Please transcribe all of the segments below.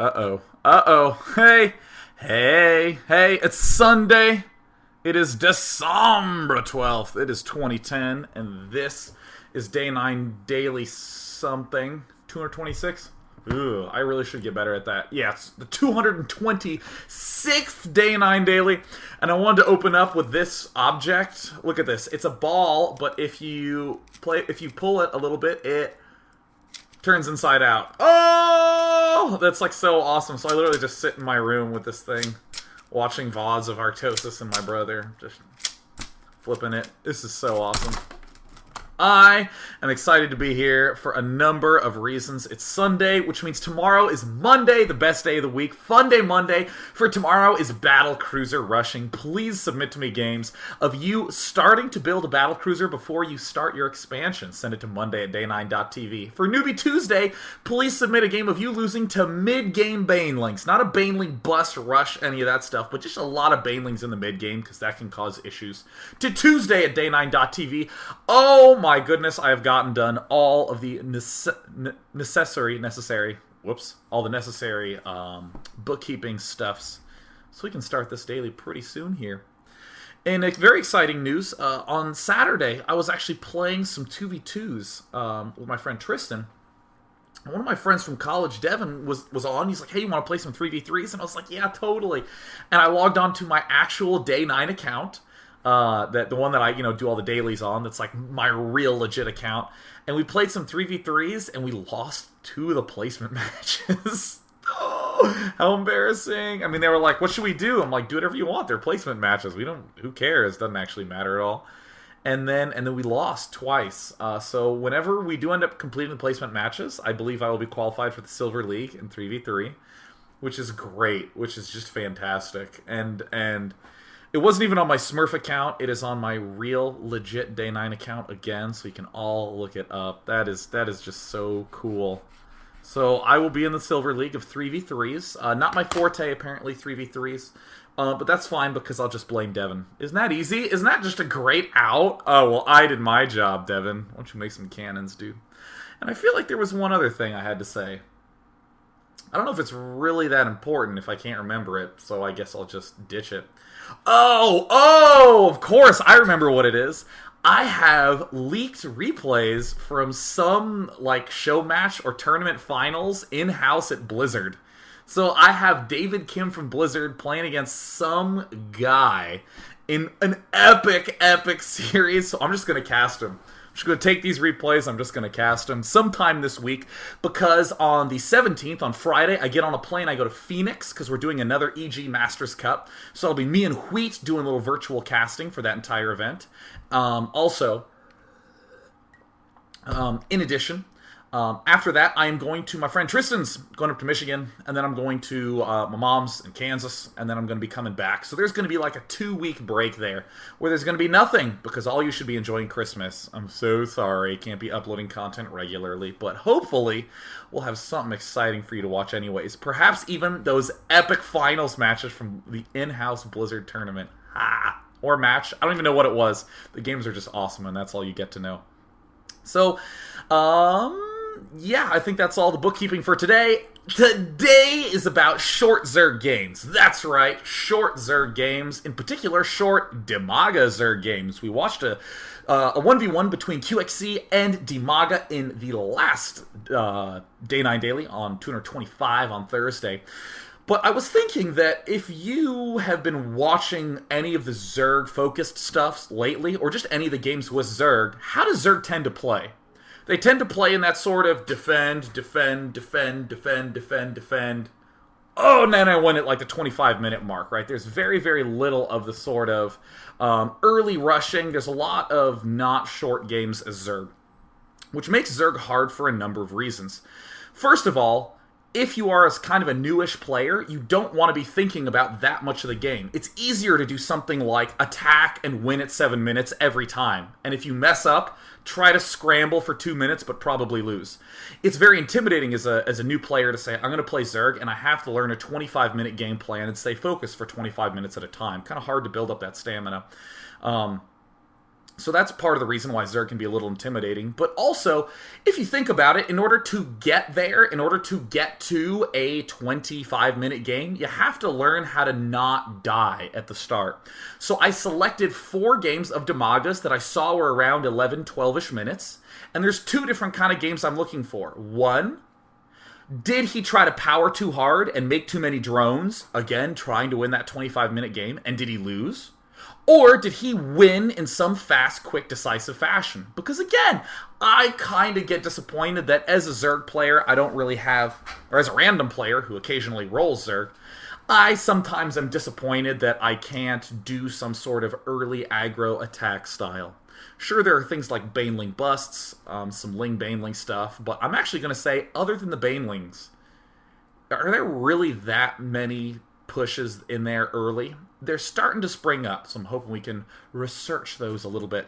Uh-oh. Uh-oh. Hey. Hey. It's Sunday. It is December 12th. It is 2010. And this is Day 9 Daily something. 226? Ooh, I really should get better at that. Yeah, it's the 226th Day 9 Daily. And I wanted to open up with this object. Look at this. It's a ball, but if you pull it a little bit, it turns inside out. Oh! That's like so awesome. So I literally just sit in my room with this thing, watching VODs of Artosis and my brother, just flipping it. This is so awesome. I am excited to be here for a number of reasons. It's Sunday, which means tomorrow is Monday, the best day of the week. Fun Day Monday. For tomorrow is Battle Cruiser Rushing. Please submit to me games of you starting to build a Battle Cruiser before you start your expansion. Send it to Monday at day9.tv. For Newbie Tuesday, please submit a game of you losing to mid-game Banelings. Not a Baneling bust, rush, any of that stuff, but just a lot of Banelings in the mid-game, because that can cause issues. To Tuesday at day9.tv. Oh my goodness, I have gotten done all of the necessary bookkeeping stuffs, so we can start this daily pretty soon here. And a very exciting news, on Saturday, I was actually playing some 2v2s with my friend Tristan. And one of my friends from college, Devin, was on. He's like, hey, you want to play some 3v3s? And I was like, yeah, totally. And I logged on to my actual Day 9 account. The one that I do all the dailies on, that's like my real legit account, and we played some 3v3s and we lost 2 of the placement matches. Oh, how embarrassing. I mean, they were like, what should we do? I'm like, do whatever you want. They're placement matches. Who cares? Doesn't actually matter at all. And then we lost twice. So whenever we do end up completing the placement matches, I believe I will be qualified for the Silver League in 3v3, which is great, which is just fantastic. And it wasn't even on my Smurf account. It is on my real, legit Day 9 account again, so you can all look it up. That is just so cool. So I will be in the Silver League of 3v3s. Not my forte, apparently, 3v3s. But that's fine, because I'll just blame Devin. Isn't that easy? Isn't that just a great out? Oh, well, I did my job, Devin. Why don't you make some cannons, dude? And I feel like there was one other thing I had to say. I don't know if it's really that important if I can't remember it, so I guess I'll just ditch it. Oh, of course, I remember what it is. I have leaked replays from some, show match or tournament finals in-house at Blizzard. So I have David Kim from Blizzard playing against some guy in an epic series, so I'm just going to cast him. I'm just going to take these replays, I'm just going to cast them sometime this week, because on the 17th, on Friday, I get on a plane, I go to Phoenix, because we're doing another EG Masters Cup, so it'll be me and Wheat doing a little virtual casting for that entire event. In addition, after that, I am going to my friend Tristan's, going up to Michigan, and then I'm going to my mom's in Kansas, and then I'm going to be coming back. So there's going to be like a 2-week break there, where there's going to be nothing, because all you should be enjoying Christmas. I'm so sorry, can't be uploading content regularly, but hopefully we'll have something exciting for you to watch anyways. Perhaps even those epic finals matches from the in-house Blizzard tournament. Or match. I don't even know what it was. The games are just awesome, and that's all you get to know. So, yeah, I think that's all the bookkeeping for today. Today is about short Zerg games. That's right, short Zerg games. In particular, short Dimaga Zerg games. We watched a 1v1 between QXC and Dimaga in the last Day 9 Daily on 225 on Thursday. But I was thinking that if you have been watching any of the Zerg-focused stuff lately, or just any of the games with Zerg, how does Zerg tend to play? They tend to play in that sort of defend. Oh, and then I win at like the 25-minute mark, right? There's very, very little of the sort of early rushing. There's a lot of not short games as Zerg, which makes Zerg hard for a number of reasons. First of all, if you are as kind of a newish player, you don't want to be thinking about that much of the game. It's easier to do something like attack and win at 7 minutes every time. And if you mess up, try to scramble for 2 minutes, but probably lose. It's very intimidating as a new player to say, I'm going to play Zerg, and I have to learn a 25-minute game plan and stay focused for 25 minutes at a time. Kind of hard to build up that stamina. So that's part of the reason why Zerg can be a little intimidating. But also, if you think about it, in order to get there, in order to get to a 25-minute game, you have to learn how to not die at the start. So I selected 4 games of Demagas that I saw were around 11, 12-ish minutes. And there's 2 different kind of games I'm looking for. One, did he try to power too hard and make too many drones? Again, trying to win that 25-minute game. And did he lose? Or did he win in some fast, quick, decisive fashion? Because again, I kind of get disappointed that as a Zerg player, I don't really have, or as a random player who occasionally rolls Zerg, I sometimes am disappointed that I can't do some sort of early aggro attack style. Sure, there are things like Baneling busts, some Ling Baneling stuff, but I'm actually going to say, other than the Banelings, are there really that many pushes in there early? They're starting to spring up, so I'm hoping we can research those a little bit.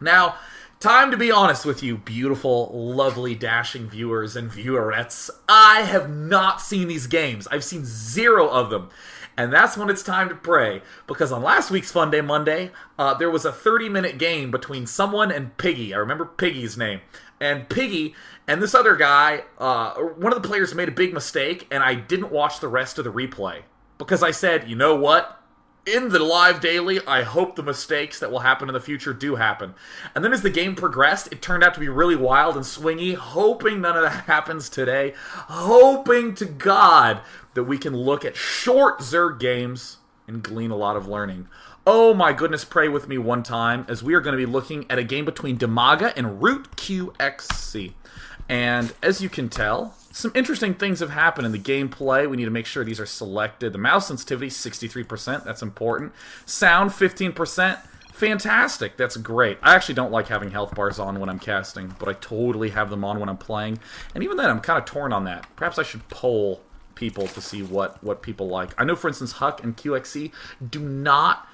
Now, time to be honest with you, beautiful, lovely, dashing viewers and viewerettes. I have not seen these games. I've seen 0 of them. And that's when it's time to pray. Because on last week's Fun Day Monday, there was a 30-minute game between someone and Piggy. I remember Piggy's name. And Piggy and this other guy, one of the players made a big mistake, and I didn't watch the rest of the replay. Because I said, you know what? In the live daily, I hope the mistakes that will happen in the future do happen. And then as the game progressed, it turned out to be really wild and swingy, hoping none of that happens today. Hoping to God that we can look at short Zerg games and glean a lot of learning. Oh my goodness, pray with me one time, as we are going to be looking at a game between Demaga and Root QXC. And as you can tell, some interesting things have happened in the gameplay. We need to make sure these are selected. The mouse sensitivity, 63%. That's important. Sound, 15%. Fantastic. That's great. I actually don't like having health bars on when I'm casting, but I totally have them on when I'm playing. And even then, I'm kind of torn on that. Perhaps I should poll people to see what people like. I know, for instance, Huck and QXC do not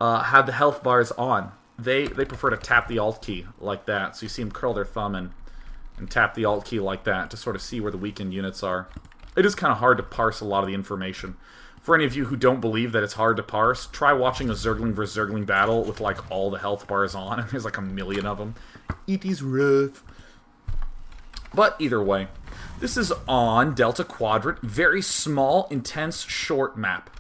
have the health bars on. They prefer to tap the Alt key like that. So you see them curl their thumb and tap the Alt key like that to sort of see where the weakened units are. It is kind of hard to parse a lot of the information. For any of you who don't believe that it's hard to parse, try watching a Zergling versus Zergling battle with like all the health bars on, and there's like a million of them. It is rough. But either way, this is on Delta Quadrant, very small, intense, short map.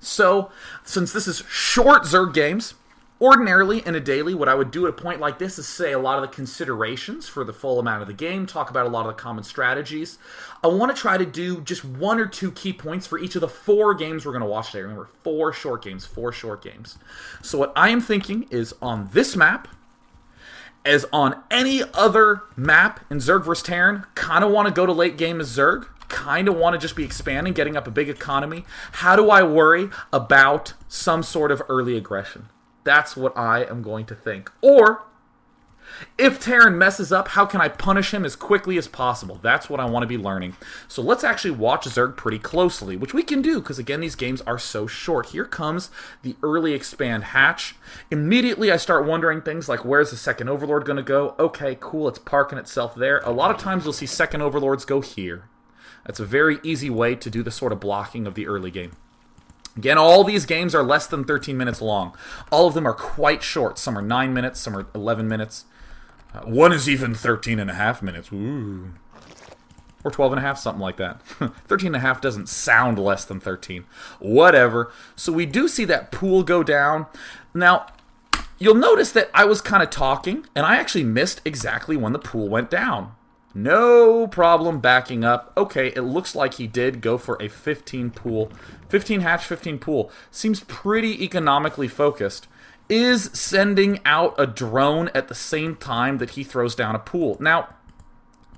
So, since this is short Zerg games, ordinarily, in a daily, what I would do at a point like this is say a lot of the considerations for the full amount of the game, talk about a lot of the common strategies. I want to try to do just 1 or 2 key points for each of the 4 games we're going to watch today. Remember, 4 short games. So what I am thinking is on this map, as on any other map in Zerg vs. Terran, kind of want to go to late game as Zerg, kind of want to just be expanding, getting up a big economy. How do I worry about some sort of early aggression? That's what I am going to think. Or, if Terran messes up, how can I punish him as quickly as possible? That's what I want to be learning. So let's actually watch Zerg pretty closely, which we can do, because again, these games are so short. Here comes the early expand hatch. Immediately, I start wondering things like, where's the second Overlord going to go? Okay, cool, it's parking itself there. A lot of times, you'll see second Overlords go here. That's a very easy way to do the sort of blocking of the early game. Again, all these games are less than 13 minutes long. All of them are quite short. Some are 9 minutes, some are 11 minutes. One is even 13 and a half minutes. Ooh. Or 12 and a half, something like that. 13 and a half doesn't sound less than 13. Whatever. So we do see that pool go down. Now, you'll notice that I was kind of talking, and I actually missed exactly when the pool went down. No problem backing up. Okay, it looks like he did go for a 15 pool. 15 hatch, 15 pool. Seems pretty economically focused. Is sending out a drone at the same time that he throws down a pool. Now,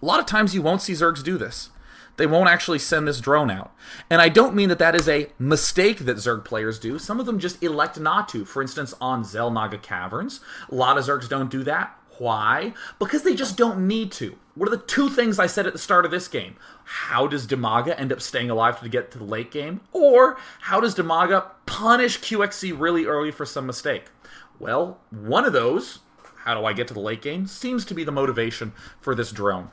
a lot of times you won't see Zergs do this. They won't actually send this drone out. And I don't mean that that is a mistake that Zerg players do. Some of them just elect not to. For instance, on Xel'Naga Caverns, a lot of Zergs don't do that. Why? Because they just don't need to. What are the 2 things I said at the start of this game? How does Demaga end up staying alive to get to the late game? Or how does Demaga punish QXC really early for some mistake? Well, one of those, how do I get to the late game, seems to be the motivation for this drone.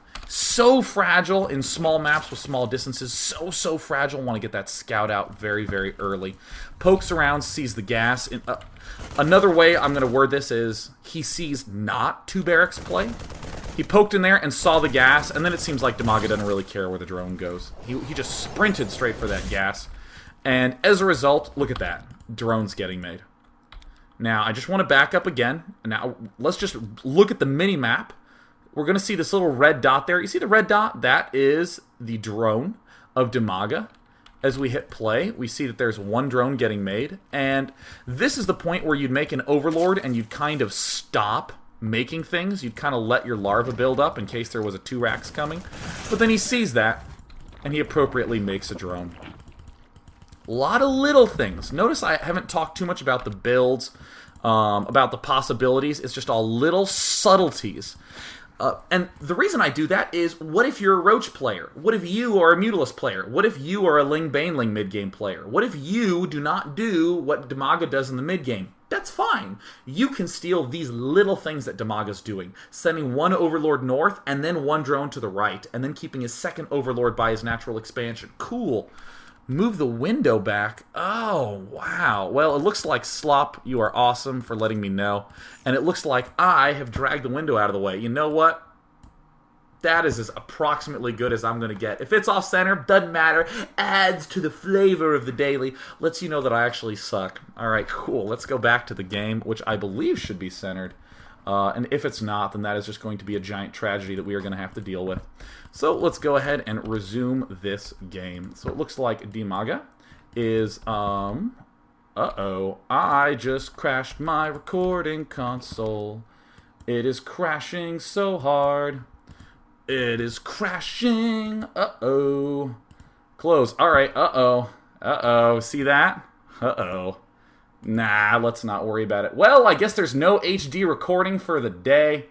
so fragile in small maps with small distances. So fragile. Want to get that scout out very, very early. Pokes around, sees the gas. Another way I'm going to word this is he sees not 2 barracks play. He poked in there and saw the gas, and then it seems like Demaga doesn't really care where the drone goes. He just sprinted straight for that gas. And as a result, look at that. Drone's getting made. Now, I just want to back up again. Now, let's just look at the mini-map. We're going to see this little red dot there. You see the red dot? That is the drone of Demaga. As we hit play, we see that there's 1 drone getting made. And this is the point where you'd make an overlord and you'd kind of stop making things. You'd kind of let your larva build up in case there was a 2 racks coming. But then he sees that, and he appropriately makes a drone. A lot of little things. Notice I haven't talked too much about the builds, about the possibilities. It's just all little subtleties. And the reason I do that is, what if you're a Roach player? What if you are a Mutalisk player? What if you are a Ling Baneling mid-game player? What if you do not do what Demaga does in the mid-game? That's fine. You can steal these little things that Damaga's doing. Sending 1 Overlord north, and then 1 drone to the right, and then keeping his 2nd Overlord by his natural expansion. Cool. Move the window back. Oh, wow. Well, it looks like Slop, you are awesome for letting me know. And it looks like I have dragged the window out of the way. You know what? That is as approximately good as I'm going to get. If it's off-center, doesn't matter. Adds to the flavor of the daily. Lets you know that I actually suck. All right, cool. Let's go back to the game, which I believe should be centered. And if it's not, then that is just going to be a giant tragedy that we are going to have to deal with. So let's go ahead and resume this game. So it looks like Demaga is, uh-oh, I just crashed my recording console. It is crashing so hard. It is crashing. Uh-oh. Close. All right, uh-oh. Uh-oh. See that? Uh-oh. Nah, let's not worry about it. Well, I guess there's no HD recording for the day.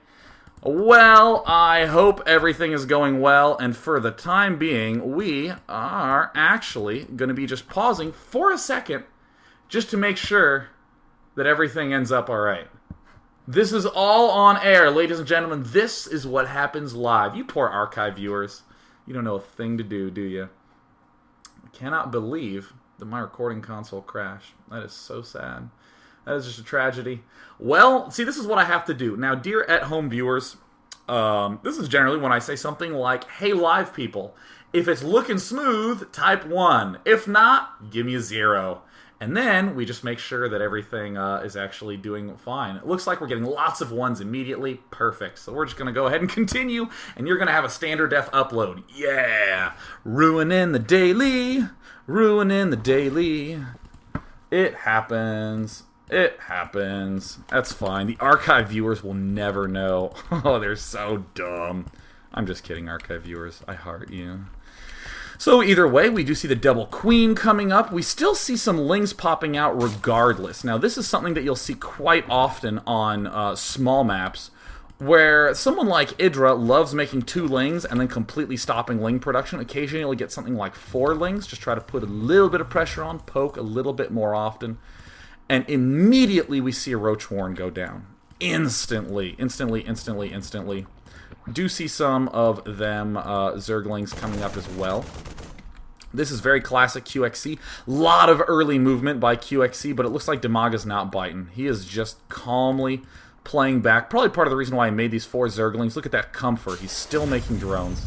Well, I hope everything is going well, and for the time being, we are actually going to be just pausing for a second just to make sure that everything ends up all right. This is all on air, ladies and gentlemen. This is what happens live. You poor archive viewers. You don't know a thing to do, do you? I cannot believe that my recording console crashed. That is so sad. That is just a tragedy. Well, see, this is what I have to do. Now, dear at-home viewers, this is generally when I say something like, hey, live people, if it's looking smooth, type 1. If not, give me a 0. And then we just make sure that everything is actually doing fine. It looks like we're getting lots of 1s immediately. Perfect. So we're just going to go ahead and continue, and you're going to have a standard def upload. Yeah! Ruining the daily. Ruining the daily. It happens. It happens. That's fine. The archive viewers will never know. Oh, they're so dumb. I'm just kidding, archive viewers. I heart you. So either way, we do see the double queen coming up. We still see some lings popping out regardless. Now, this is something that you'll see quite often on small maps, where someone like Idra loves making 2 lings and then completely stopping ling production. Occasionally you'll get something like 4 lings, just try to put a little bit of pressure on, poke a little bit more often, and immediately we see a Roach Warren go down. Instantly. Do see some of them Zerglings coming up as well. This is very classic QXC. Lot of early movement by QXC, but it looks like Demaga's not biting. He is just calmly playing back. Probably part of the reason why I made these 4 Zerglings. Look at that comfort. He's still making drones.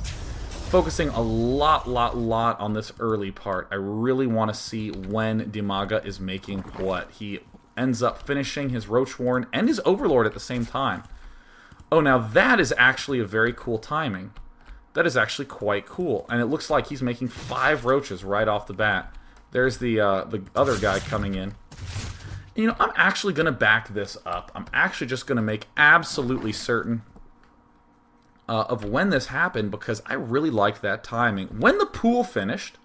Focusing a lot on this early part. I really want to see when Demaga is making what. He ends up finishing his Roach Warren and his Overlord at the same time. Oh, now that is actually a very cool timing. That is actually quite cool. And it looks like he's making 5 Roaches right off the bat. There's the other guy coming in. You know, I'm actually going to back this up. I'm actually just going to make absolutely certain of when this happened, because I really liked that timing. When the pool finished,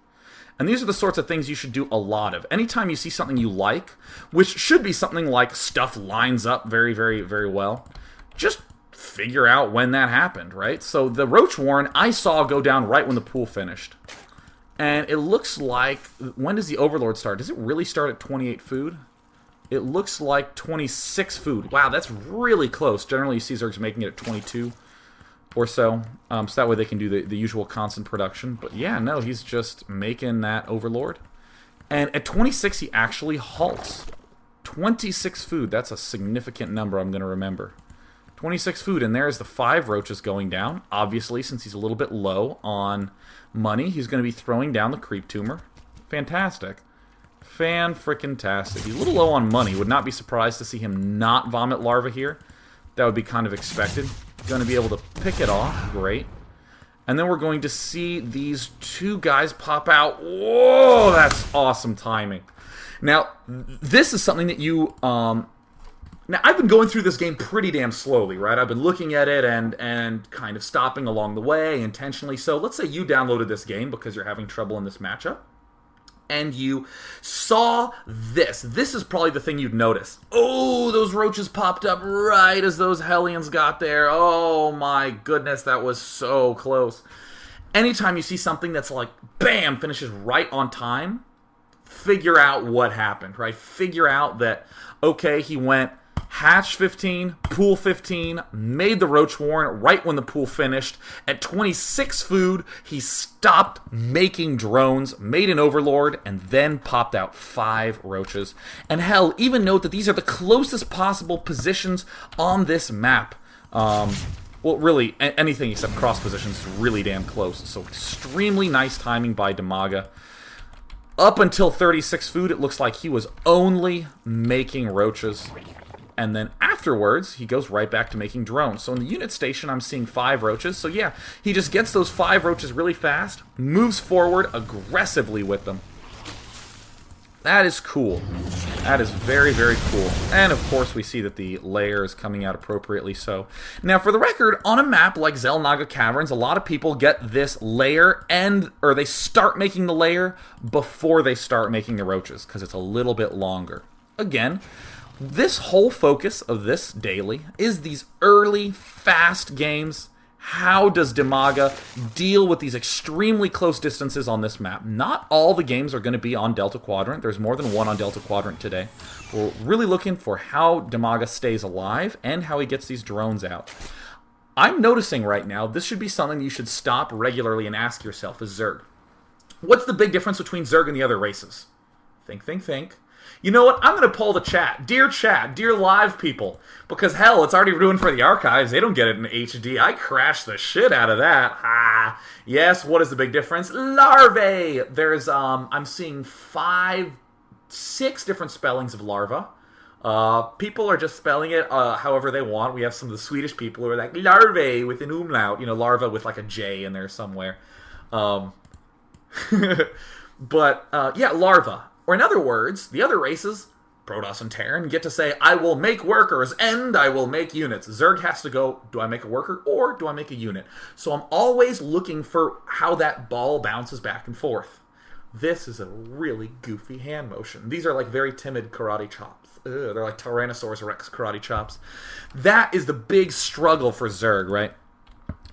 and these are the sorts of things you should do a lot of. Anytime you see something you like, which should be something like stuff lines up very, very well, just figure out when that happened, right? So the Roach Warren I saw go down right when the pool finished. And it looks like, when does the Overlord start? Does it really start at 28 food? It looks like 26 food. Wow, that's really close. Generally, you see Zergs making it at 22. or so. So that way they can do the usual constant production. But yeah, no, he's just making that Overlord. And at 26, he actually halts. 26 food. That's a significant number I'm going to remember. 26 food, and there's the 5 roaches going down. Obviously, since he's a little bit low on money, he's going to be throwing down the creep tumor. Fantastic. Fan-frickin-tastic. He's a little low on money. Would not be surprised to see him not vomit larva here. That would be kind of expected. Going to be able to pick it off. Great. And then we're going to see these 2 guys pop out. Whoa, that's awesome timing. Now, this is something that you... Now, I've been going through this game pretty damn slowly, right? I've been looking at it and kind of stopping along the way intentionally. So let's say you downloaded this game because you're having trouble in this matchup. And you saw this. This is probably the thing you'd notice. Oh, those roaches popped up right as those Hellions got there. Oh my goodness, that was so close. Anytime you see something that's like, bam, finishes right on time, figure out what happened, right? Figure out that, okay, he went hatch 15, pool 15, made the roach warren right when the pool finished. At 26 food, he stopped making drones, made an overlord, and then popped out 5 roaches. And hell, even note that these are the closest possible positions on this map. Well, really, anything except cross positions is really damn close. So extremely nice timing by Damaga. Up until 36 food, it looks like he was only making roaches. And then afterwards, he goes right back to making drones. So in the unit station, I'm seeing 5 roaches. So yeah, he just gets those 5 roaches really fast, moves forward aggressively with them. That is cool. That is very, very cool. And of course, we see that the layer is coming out appropriately so. Now, for the record, on a map like Xel'Naga Caverns, a lot of people get this layer or they start making the layer before they start making the roaches, because it's a little bit longer. Again, this whole focus of this daily is these early, fast games. How does Damaga deal with these extremely close distances on this map? Not all the games are going to be on Delta Quadrant. There's more than one on Delta Quadrant today. We're really looking for how Damaga stays alive and how he gets these drones out. I'm noticing right now, this should be something you should stop regularly and ask yourself as Zerg. What's the big difference between Zerg and the other races? Think, think, think. You know what? I'm going to poll the chat. Dear live people. Because hell, it's already ruined for the archives. They don't get it in HD. I crashed the shit out of that. Ah. Yes, what is the big difference? Larvae! There's, I'm seeing 6 different spellings of larva. People are just spelling it however they want. We have some of the Swedish people who are like, larvae with an umlaut. You know, larva with like a J in there somewhere. But, yeah, larva. Or in other words, the other races, Protoss and Terran, get to say, I will make workers and I will make units. Zerg has to go, do I make a worker or do I make a unit? So I'm always looking for how that ball bounces back and forth. This is a really goofy hand motion. These are like very timid karate chops. Ugh, they're like Tyrannosaurus Rex karate chops. That is the big struggle for Zerg, right?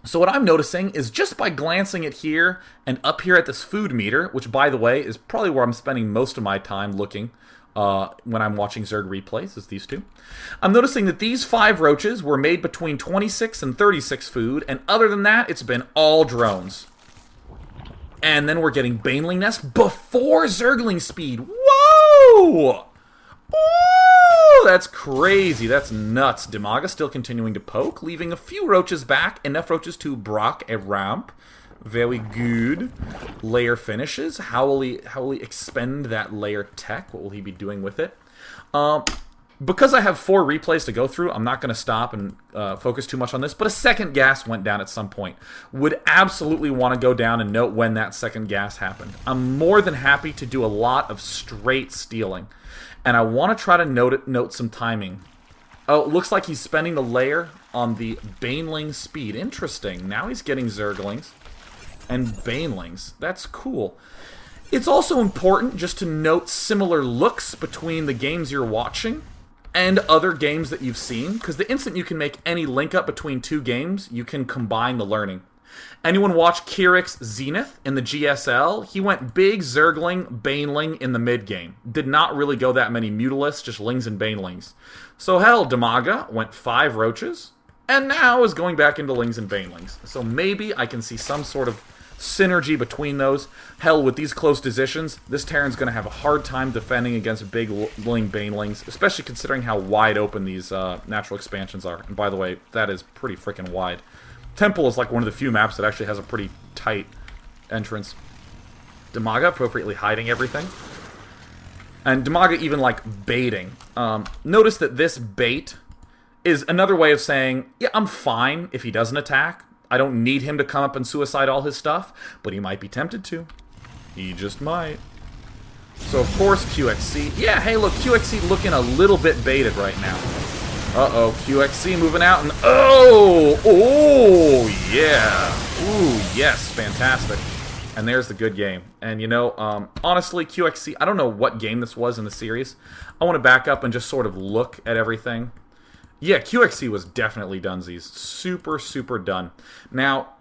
So what I'm noticing is just by glancing at here and up here at this food meter, which by the way is probably where I'm spending most of my time looking when I'm watching Zerg replays, is these 2. I'm noticing that these 5 roaches were made between 26 and 36 food, and other than that, it's been all drones. And then we're getting Baneling Nest before Zergling speed. Whoa! Ooh, that's crazy. That's nuts. Damaga still continuing to poke, leaving a few roaches back. Enough roaches to block a ramp. Very good. Layer finishes. How will he expend that layer tech? What will he be doing with it? Because I have 4 replays to go through, I'm not going to stop and focus too much on this, but a second gas went down at some point. Would absolutely want to go down and note when that second gas happened. I'm more than happy to do a lot of straight stealing. And I want to try to note some timing. Oh, it looks like he's spending the layer on the Baneling speed. Interesting. Now he's getting Zerglings and Banelings. That's cool. It's also important just to note similar looks between the games you're watching and other games that you've seen, because the instant you can make any link up between 2 games, you can combine the learning. Anyone watch Kirik's Zenith in the GSL? He went big Zergling, Baneling in the mid-game. Did not really go that many Mutalisks, just Lings and Banelings. So hell, Damaga went 5 roaches, and now is going back into Lings and Banelings. So maybe I can see some sort of synergy between those. Hell, with these close positions, this Terran's going to have a hard time defending against big Ling Banelings, especially considering how wide open these natural expansions are. And by the way, that is pretty freaking wide. Temple is like one of the few maps that actually has a pretty tight entrance. Demaga appropriately hiding everything. And Demaga even like baiting. Notice that this bait is another way of saying, yeah, I'm fine if he doesn't attack. I don't need him to come up and suicide all his stuff, but he might be tempted to. He just might. So, of course, QXC. Yeah, hey, look, QXC looking a little bit baited right now. Uh-oh, QXC moving out, and oh! Oh, yeah! Ooh, yes, fantastic. And there's the good game. And, you know, honestly, QXC, I don't know what game this was in the series. I want to back up and just sort of look at everything. Yeah, QXC was definitely dunsies. Super, super done. Now,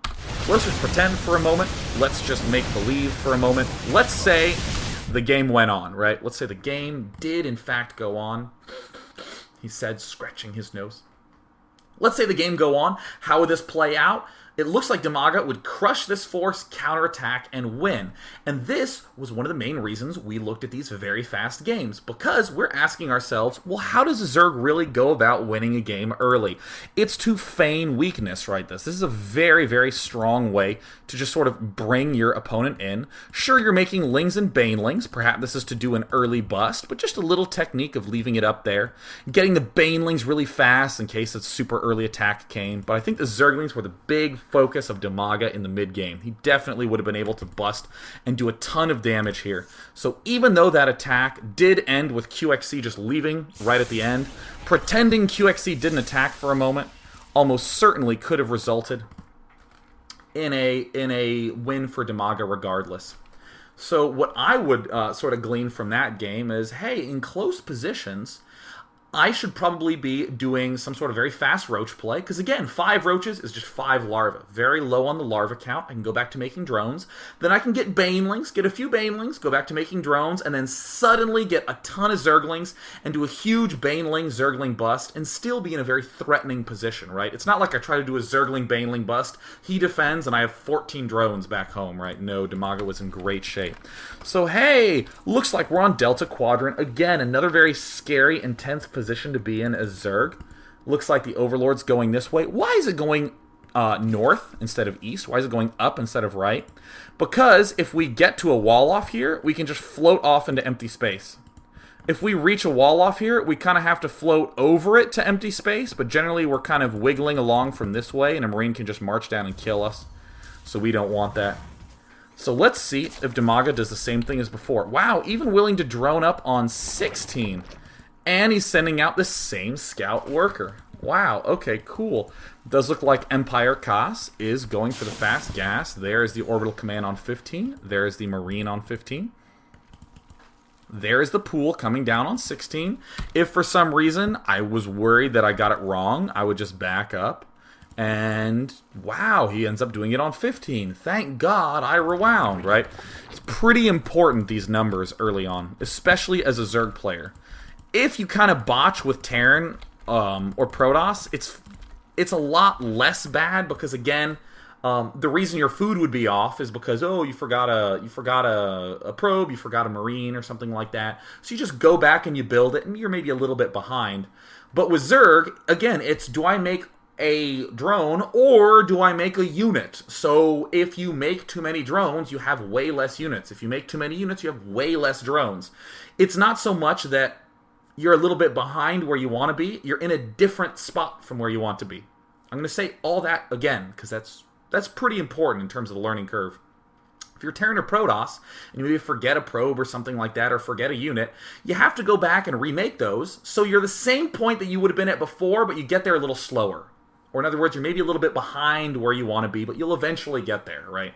let's just pretend for a moment. Let's just make believe for a moment. Let's say the game went on, right? Let's say the game did, in fact, go on. He said, scratching his nose. Let's say the game go on. How would this play out? It looks like Demaga would crush this force, counterattack, and win. And this was one of the main reasons we looked at these very fast games. Because we're asking ourselves, well, how does a Zerg really go about winning a game early? It's to feign weakness, right? This is a very, very strong way to just sort of bring your opponent in. Sure, you're making Lings and Banelings. Perhaps this is to do an early bust, but just a little technique of leaving it up there. Getting the Banelings really fast in case a super early attack came. But I think the Zerglings were the big focus of Demaga in the mid-game. He definitely would have been able to bust and do a ton of damage here. So even though that attack did end with QXC just leaving right at the end, pretending QXC didn't attack for a moment almost certainly could have resulted in a win for Demaga regardless. So what I would sort of glean from that game is, hey, in close positions, I should probably be doing some sort of very fast roach play, because again, 5 roaches is just 5 larvae. Very low on the larva count. I can go back to making drones. Then I can get banelings, get a few banelings, go back to making drones, and then suddenly get a ton of zerglings and do a huge baneling zergling bust and still be in a very threatening position, right? It's not like I try to do a zergling baneling bust, he defends, and I have 14 drones back home, right? No, Demaga was in great shape. So hey, looks like we're on Delta Quadrant. Again, another very scary, intense position to be in as Zerg. Looks like the Overlord's going this way. Why is it going north instead of east? Why is it going up instead of right? Because if we get to a wall off here, we can just float off into empty space. If we reach a wall off here, we kind of have to float over it to empty space, but generally we're kind of wiggling along from this way, and a Marine can just march down and kill us. So we don't want that. So let's see if Demaga does the same thing as before. Wow, even willing to drone up on 16. And he's sending out the same scout worker. Wow, okay, cool. Does look like Empire Kas is going for the fast gas. There is the Orbital Command on 15. There is the Marine on 15. There is the pool coming down on 16. If for some reason I was worried that I got it wrong, I would just back up. And wow, he ends up doing it on 15. Thank God I rewound, right? It's pretty important, these numbers early on, especially as a Zerg player. If you kind of botch with Terran or Protoss, it's a lot less bad because, again, the reason your food would be off is because, oh, you forgot a probe, you forgot a Marine or something like that. So you just go back and you build it, and you're maybe a little bit behind. But with Zerg, again, it's do I make a drone or do I make a unit? So if you make too many drones, you have way less units. If you make too many units, you have way less drones. It's not so much that you're a little bit behind where you want to be. You're in a different spot from where you want to be. I'm going to say all that again because that's pretty important in terms of the learning curve. If you're Terran or Protoss, and you maybe forget a probe or something like that, or forget a unit, you have to go back and remake those, so you're the same point that you would have been at before, but you get there a little slower. Or in other words, you're maybe a little bit behind where you want to be, but you'll eventually get there, right?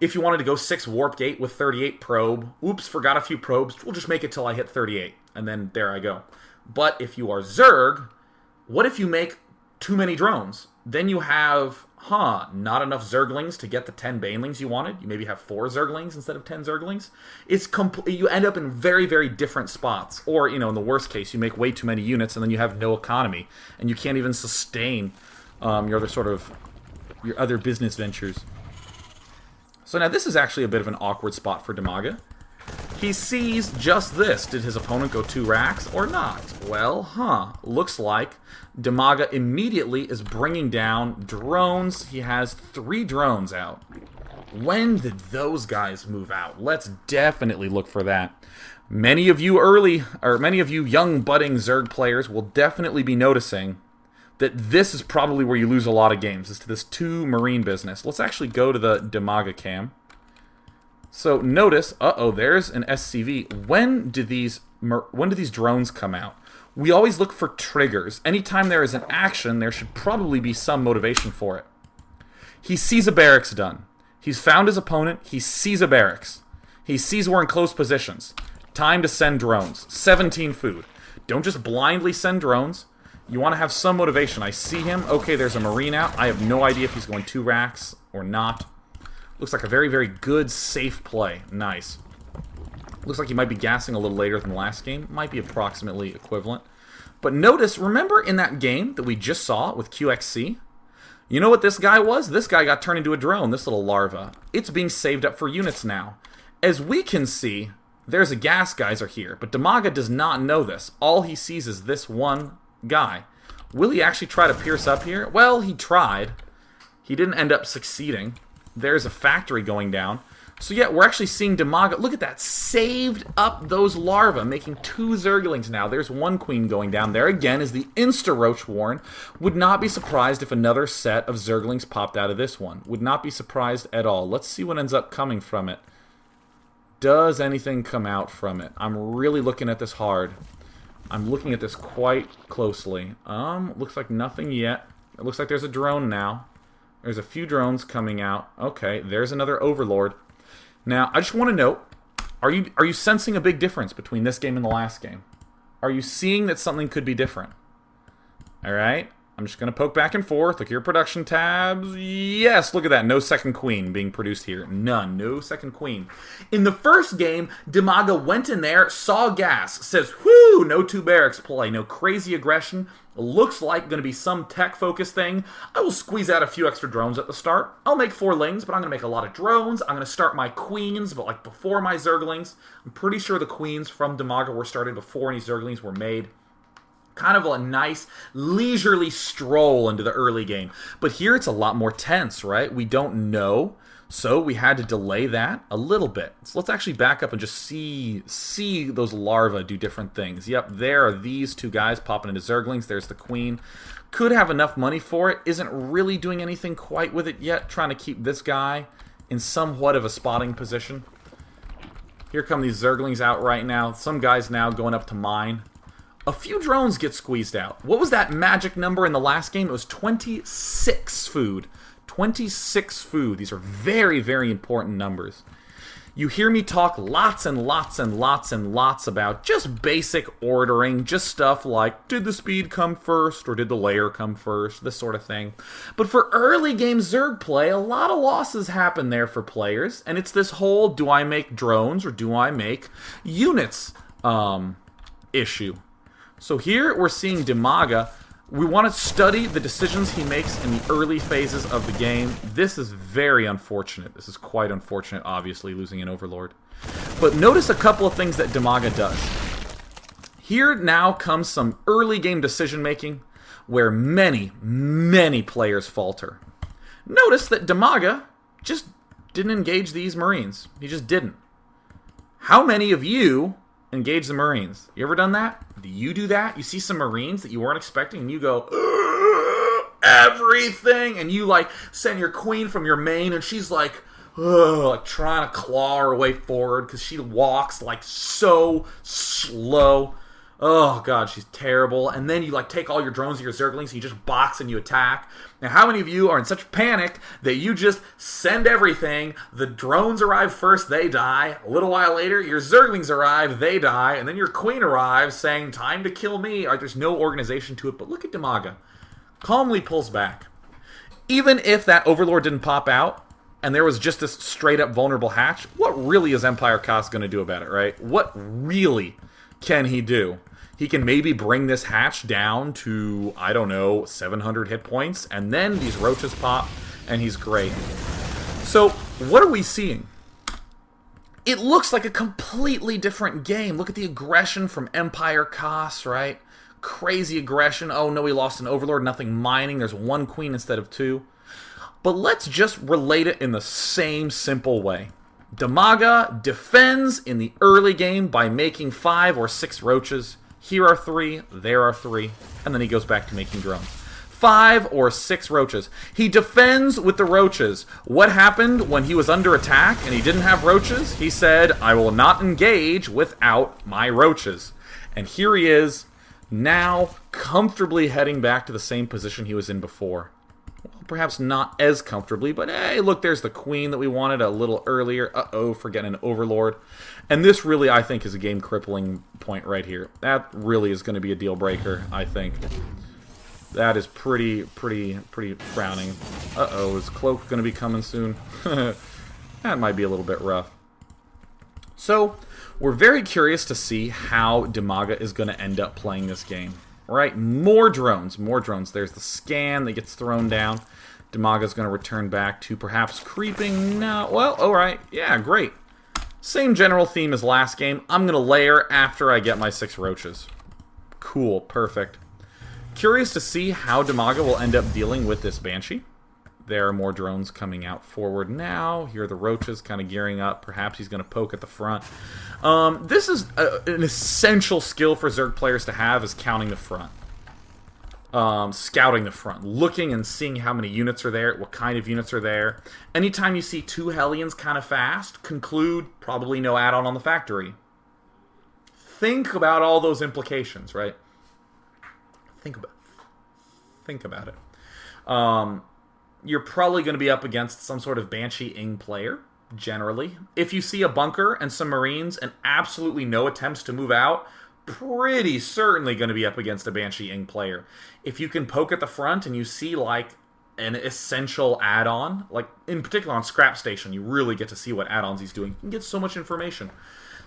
If you wanted to go 6 Warp Gate with 38 probe, oops, forgot a few probes, we'll just make it till I hit 38, and then there I go. But if you are Zerg, what if you make too many drones? Then you have, not enough Zerglings to get the 10 Banelings you wanted. You maybe have 4 Zerglings instead of 10 Zerglings. It's you end up in very, very different spots. Or, in the worst case, you make way too many units and then you have no economy. And you can't even sustain your other business ventures. So now this is actually a bit of an awkward spot for Demaga. He sees just this. Did his opponent go 2 racks or not? Well, looks like Demaga immediately is bringing down drones. He has 3 drones out. When did those guys move out? Let's definitely look for that. Many of you young budding Zerg players will definitely be noticing that this is probably where you lose a lot of games, is to this 2 marine business. Let's actually go to the Demaga cam. So notice, there's an SCV. When do these drones come out? We always look for triggers. Anytime there is an action, there should probably be some motivation for it. He sees a barracks done. He's found his opponent. He sees a barracks. He sees we're in close positions. Time to send drones. 17 food. Don't just blindly send drones. You want to have some motivation. I see him. Okay, there's a marine out. I have no idea if he's going 2 racks or not. Looks like a very, very good, safe play. Nice. Looks like he might be gassing a little later than last game. Might be approximately equivalent. But notice, remember in that game that we just saw with QXC? You know what this guy was? This guy got turned into a drone, this little larva. It's being saved up for units now. As we can see, there's a gas geyser here, but Demaga does not know this. All he sees is this one guy. Will he actually try to pierce up here? Well, he tried. He didn't end up succeeding. There's a factory going down. So yeah, we're actually seeing Demaga. Look at that. Saved up those larvae, making 2 Zerglings now. There's 1 queen going down. There again is the Insta-Roach Warren. Would not be surprised if another set of Zerglings popped out of this one. Would not be surprised at all. Let's see what ends up coming from it. Does anything come out from it? I'm really looking at this hard. I'm looking at this quite closely. Looks like nothing yet. It looks like there's a drone now. There's a few drones coming out. Okay, there's another Overlord. Now, I just want to note, are you sensing a big difference between this game and the last game? Are you seeing that something could be different? Alright, I'm just going to poke back and forth. Look at your production tabs. Yes, look at that. No second queen being produced here. None. No second queen. In the first game, Demaga went in there, saw gas, says, whoo, no 2 barracks play, no crazy aggression. Looks like going to be some tech-focused thing. I will squeeze out a few extra drones at the start. I'll make 4 lings, but I'm going to make a lot of drones. I'm going to start my queens, but like before my Zerglings. I'm pretty sure the queens from Demaga were started before any Zerglings were made. Kind of a nice, leisurely stroll into the early game. But here it's a lot more tense, right? We don't know, so we had to delay that a little bit. So let's actually back up and just see those larvae do different things. Yep, there are these 2 guys popping into Zerglings. There's the queen. Could have enough money for it. Isn't really doing anything quite with it yet. Trying to keep this guy in somewhat of a spotting position. Here come these Zerglings out right now. Some guys now going up to mine. A few drones get squeezed out. What was that magic number in the last game? It was 26 food. 26 food. These are very, very important numbers. You hear me talk lots and lots and lots and lots about just basic ordering, just stuff like, did the speed come first or did the layer come first, this sort of thing. But for early game Zerg play, a lot of losses happen there for players, and it's this whole, do I make drones or do I make units issue. So here we're seeing Demaga. We want to study the decisions he makes in the early phases of the game. This is very unfortunate. This is quite unfortunate, obviously, losing an Overlord. But notice a couple of things that Demaga does. Here now comes some early game decision making where many, many players falter. Notice that Demaga just didn't engage these Marines. He just didn't. How many of you engage the Marines? You ever done that? Do you do that? You see some Marines that you weren't expecting and you go, everything, and you like send your queen from your main and she's like trying to claw her way forward because she walks like so slow. Oh god, she's terrible. And then you like take all your drones and your Zerglings and you just box and you attack. Now how many of you are in such panic that you just send everything, the drones arrive first, they die, a little while later your Zerglings arrive, they die, and then your queen arrives saying, time to kill me. Like, there's no organization to it, but look at Demaga. Calmly pulls back. Even if that Overlord didn't pop out, and there was just this straight up vulnerable hatch, what really is Empire Chaos going to do about it, right? What really can he do? He can maybe bring this hatch down to, I don't know, 700 hit points, and then these roaches pop, and he's great. So, what are we seeing? It looks like a completely different game. Look at the aggression from Empire Costs, right? Crazy aggression. Oh no, we lost an Overlord, nothing mining. There's one queen instead of two. But let's just relate it in the same simple way. Damaga defends in the early game by making 5 or 6 roaches. Here are 3, there are 3, and then he goes back to making drones. 5 or 6 roaches. He defends with the roaches. What happened when he was under attack and he didn't have roaches? He said, I will not engage without my roaches. And here he is, now comfortably heading back to the same position he was in before. Well, perhaps not as comfortably, but hey, look, there's the queen that we wanted a little earlier. Uh-oh, forgetting an overlord. And this really, I think, is a game-crippling point right here. That really is going to be a deal-breaker, I think. That is pretty frowning. Uh-oh, is Cloak going to be coming soon? That might be a little bit rough. So, we're very curious to see how Damaga is going to end up playing this game. Right, more drones, more drones. There's the scan that gets thrown down. Damaga's going to return back to perhaps creeping. No, well, alright, yeah, great. Same general theme as last game. I'm going to layer after I get my 6 roaches. Cool, perfect. Curious to see how Damaga will end up dealing with this Banshee. There are more drones coming out forward now. Here are the roaches kind of gearing up. Perhaps he's going to poke at the front. This is an essential skill for Zerg players to have, is counting the front. Scouting the front. Looking and seeing how many units are there, what kind of units are there. Anytime you see 2 Hellions kind of fast, conclude probably no add-on on the factory. Think about all those implications, right? Think about it. You're probably going to be up against some sort of Banshee-ing player, generally. If you see a bunker and some Marines and absolutely no attempts to move out, pretty certainly going to be up against a Banshee-ing player. If you can poke at the front and you see, like, an essential add-on, like, in particular on Scrap Station, you really get to see what add-ons he's doing. You can get so much information.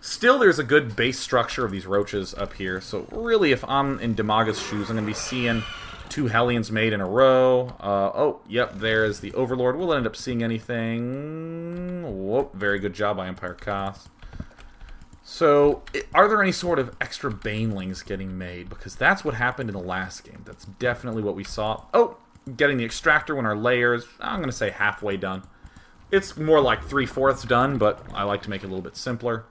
Still, there's a good base structure of these roaches up here, so really, if I'm in Damaga's shoes, I'm going to be seeing 2 Hellions made in a row. Oh, yep, there's the Overlord. We'll end up seeing anything. Whoop, very good job by Empire Cost. So, are there any sort of extra Banelings getting made? Because that's what happened in the last game. That's definitely what we saw. Oh, getting the Extractor when our layers, I'm going to say halfway done. It's more like 3/4 done, but I like to make it a little bit simpler.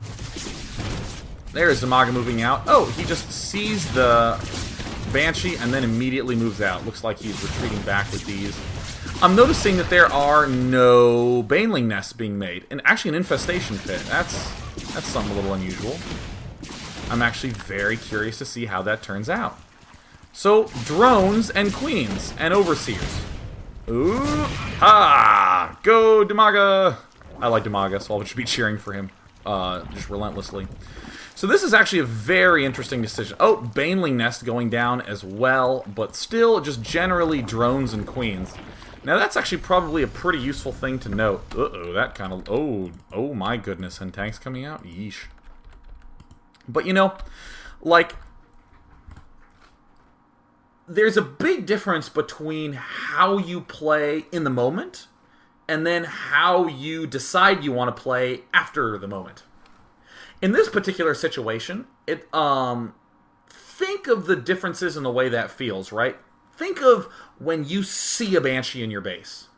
There's Damaga moving out. Oh, he just sees the Banshee and then immediately moves out. Looks like he's retreating back with these. I'm noticing that there are no Baneling nests being made, and actually an infestation pit. That's something a little unusual. I'm actually very curious to see how that turns out. So, drones and queens and overseers. Ooh, ha! Go Damaga! I like Damaga, so I'll just be cheering for him, just relentlessly. So this is actually a very interesting decision. Oh, Baneling Nest going down as well, but still just generally drones and queens. Now that's actually probably a pretty useful thing to note. Uh-oh, that kind of... Oh my goodness, and tanks coming out? Yeesh. But you know, like... There's a big difference between how you play in the moment and then how you decide you want to play after the moment. In this particular situation, think of the differences in the way that feels, right? Think of when you see a Banshee in your base.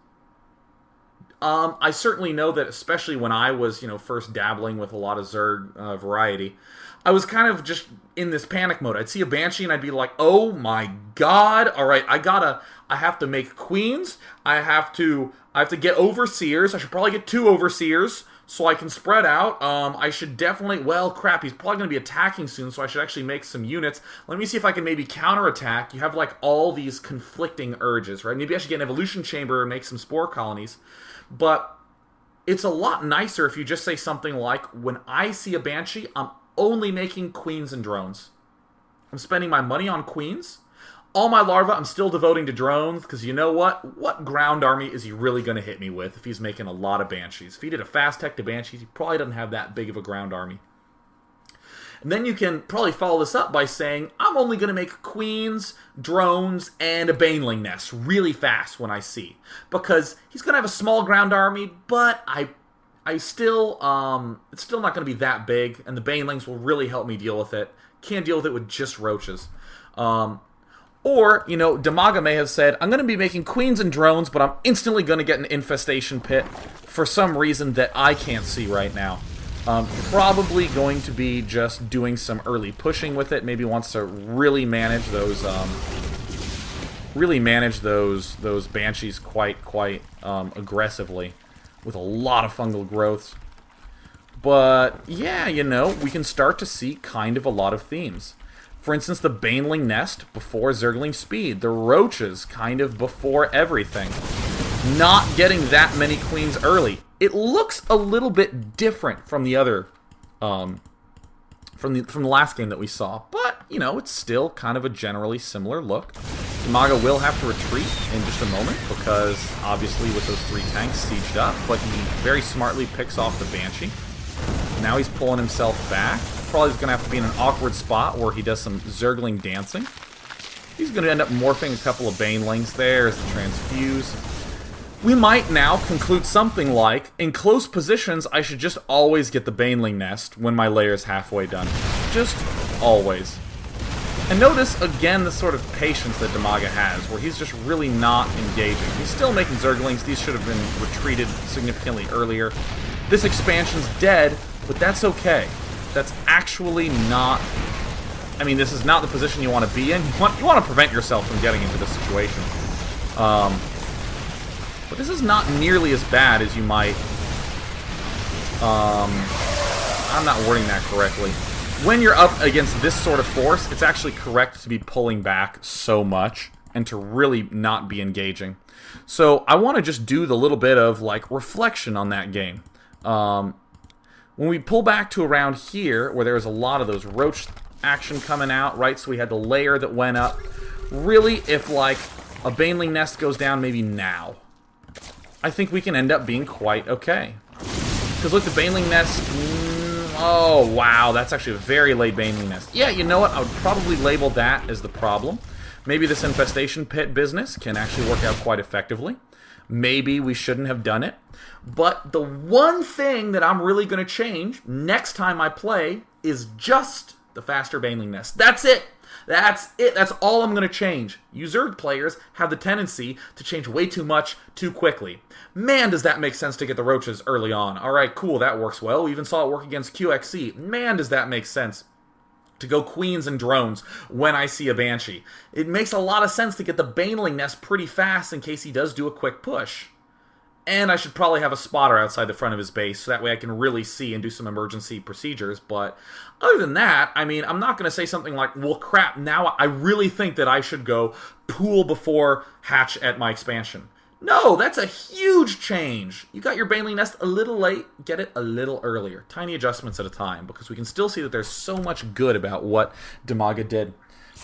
I certainly know that, especially when I was, first dabbling with a lot of Zerg variety, I was kind of just in this panic mode. I'd see a Banshee and I'd be like, oh my god, alright, I have to make queens, I have to get overseers, I should probably get 2 overseers, so I can spread out. I should definitely... Well, crap, he's probably going to be attacking soon, so I should actually make some units. Let me see if I can maybe counterattack. You have, like, all these conflicting urges, right? Maybe I should get an evolution chamber and make some spore colonies. But it's a lot nicer if you just say something like, when I see a Banshee, I'm only making queens and drones. I'm spending my money on queens. All my larvae I'm still devoting to drones, because you know what? What ground army is he really going to hit me with if he's making a lot of Banshees? If he did a fast tech to Banshees, he probably doesn't have that big of a ground army. And then you can probably follow this up by saying, I'm only going to make queens, drones, and a baneling nest really fast when I see. Because he's going to have a small ground army, but I still, it's still not going to be that big, and the banelings will really help me deal with it. Can't deal with it with just roaches. Or, you know, Damaga may have said, I'm going to be making queens and drones, but I'm instantly going to get an infestation pit for some reason that I can't see right now. Probably going to be just doing some early pushing with it. Maybe wants to really manage those, banshees quite aggressively with a lot of fungal growths. But yeah, you know, we can start to see kind of a lot of themes. For instance, the baneling nest before zergling speed, the roaches kind of before everything. Not getting that many queens early. It looks a little bit different from the other, from the last game that we saw, but you know, it's still kind of a generally similar look. Damaga will have to retreat in just a moment because obviously with those 3 tanks sieged up, but he very smartly picks off the Banshee. Now he's pulling himself back. Probably going to have to be in an awkward spot where he does some zergling dancing. He's going to end up morphing a couple of banelings. There's the transfuse. We might now conclude something like, in close positions, I should just always get the baneling nest when my layer is halfway done. Just always. And notice, again, the sort of patience that Damaga has, where he's just really not engaging. He's still making zerglings. These should have been retreated significantly earlier. This expansion's dead, but that's okay. That's actually not... I mean, this is not the position you want to be in. You want to prevent yourself from getting into this situation. But this is not nearly as bad as you might... I'm not wording that correctly. When you're up against this sort of force, it's actually correct to be pulling back so much and to really not be engaging. So I want to just do the little bit of like reflection on that game. When we pull back to around here, where there was a lot of those roach action coming out, right? So we had the layer that went up. Really, if like a baneling nest goes down maybe now, I think we can end up being quite okay. Because look, the baneling nest... oh, wow, that's actually a very late baneling nest. Yeah, you know what? I would probably label that as the problem. Maybe this infestation pit business can actually work out quite effectively. Maybe we shouldn't have done it. But the one thing that I'm really going to change next time I play is just the faster baneling nest. That's it. That's it. That's all I'm going to change. You Zerg players have the tendency to change way too much too quickly. Man, does that make sense to get the roaches early on. Alright, cool, that works well. We even saw it work against QXC. Man, does that make sense to go queens and drones when I see a Banshee. It makes a lot of sense to get the baneling nest pretty fast in case he does do a quick push. And I should probably have a spotter outside the front of his base, so that way I can really see and do some emergency procedures. But other than that, I mean, I'm not going to say something like, well, crap, now I really think that I should go pool before hatch at my expansion. No, that's a huge change. You got your baneling nest a little late, get it a little earlier. Tiny adjustments at a time, because we can still see that there's so much good about what Damaga did.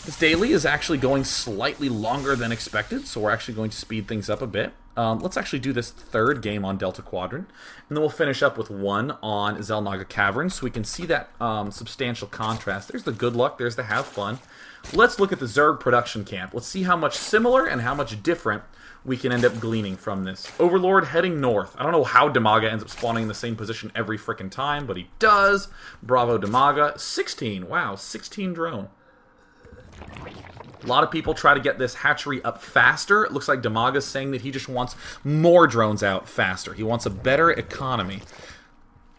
This daily is actually going slightly longer than expected, so we're actually going to speed things up a bit. Let's actually do this third game on Delta Quadrant, and then we'll finish up with one on Xel'Naga Caverns, so we can see that substantial contrast. There's the good luck, there's the have fun. Let's look at the Zerg production camp. Let's see how much similar and how much different we can end up gleaning from this. Overlord heading north. I don't know how Damaga ends up spawning in the same position every frickin' time, but he does. Bravo Damaga. 16. Wow, 16 drone. A lot of people try to get this hatchery up faster. It looks like Damaga's saying that he just wants more drones out faster. He wants a better economy.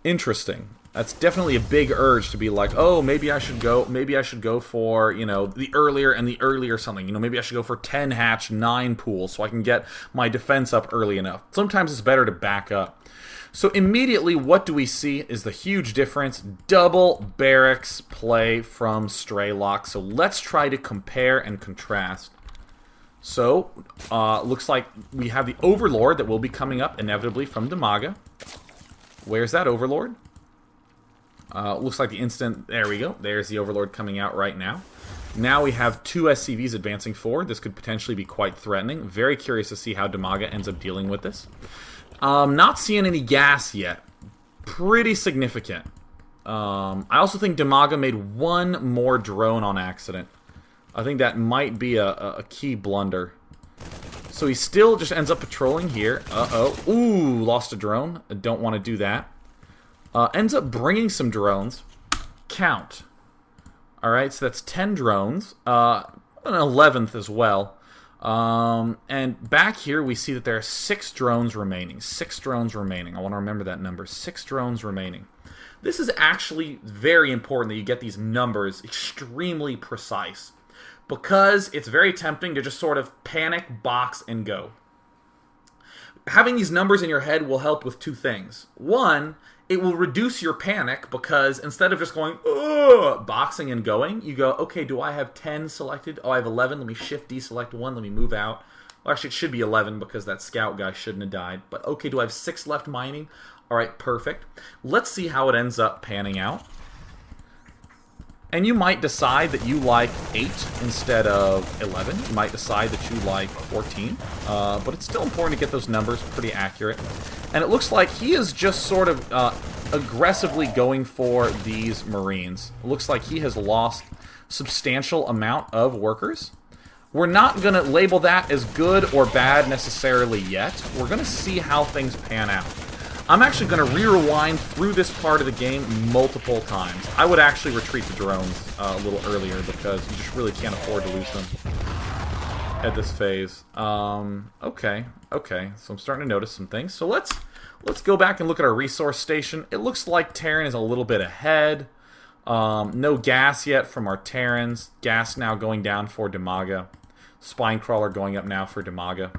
Interesting. That's definitely a big urge to be like, oh, maybe I should go for, you know, the earlier something. You know, maybe I should go for 10 hatch, 9 pool so I can get my defense up early enough. Sometimes it's better to back up. So immediately, what do we see is the huge difference. Double barracks play from Straylock. So let's try to compare and contrast. So, looks like we have the Overlord that will be coming up inevitably from Damaga. Where's that Overlord? Looks like the instant... There we go. There's the Overlord coming out right now. Now we have 2 SCVs advancing forward. This could potentially be quite threatening. Very curious to see how Damaga ends up dealing with this. Not seeing any gas yet. Pretty significant. I also think Demaga made one more drone on accident. I think that might be a key blunder. So he still just ends up patrolling here. Uh-oh. Ooh, lost a drone. I don't want to do that. Ends up bringing some drones. Count. Alright, so that's 10 drones. An 11th as well. And back here we see that there are 6 drones remaining. 6 drones remaining. I want to remember that number. 6 drones remaining. This is actually very important that you get these numbers extremely precise, because it's very tempting to just sort of panic, box, and go. Having these numbers in your head will help with 2 things. One, it will reduce your panic, because instead of just going, ugh, boxing and going, you go, okay, do I have 10 selected? Oh, I have 11. Let me shift deselect 1. Let me move out. Well, actually, it should be 11 because that scout guy shouldn't have died. But okay, do I have 6 left mining? All right, perfect. Let's see how it ends up panning out. And you might decide that you like 8 instead of 11. You might decide that you like 14. But it's still important to get those numbers pretty accurate. And it looks like he is just sort of aggressively going for these Marines. It looks like he has lost substantial amount of workers. We're not going to label that as good or bad necessarily yet. We're going to see how things pan out. I'm actually going to rewind through this part of the game multiple times. I would actually retreat the drones a little earlier, because you just really can't afford to lose them at this phase. Okay, so I'm starting to notice some things. So let's go back and look at our resource station. It looks like Terran is a little bit ahead. No gas yet from our Terrans. Gas now going down for Demaga. Spinecrawler going up now for Demaga.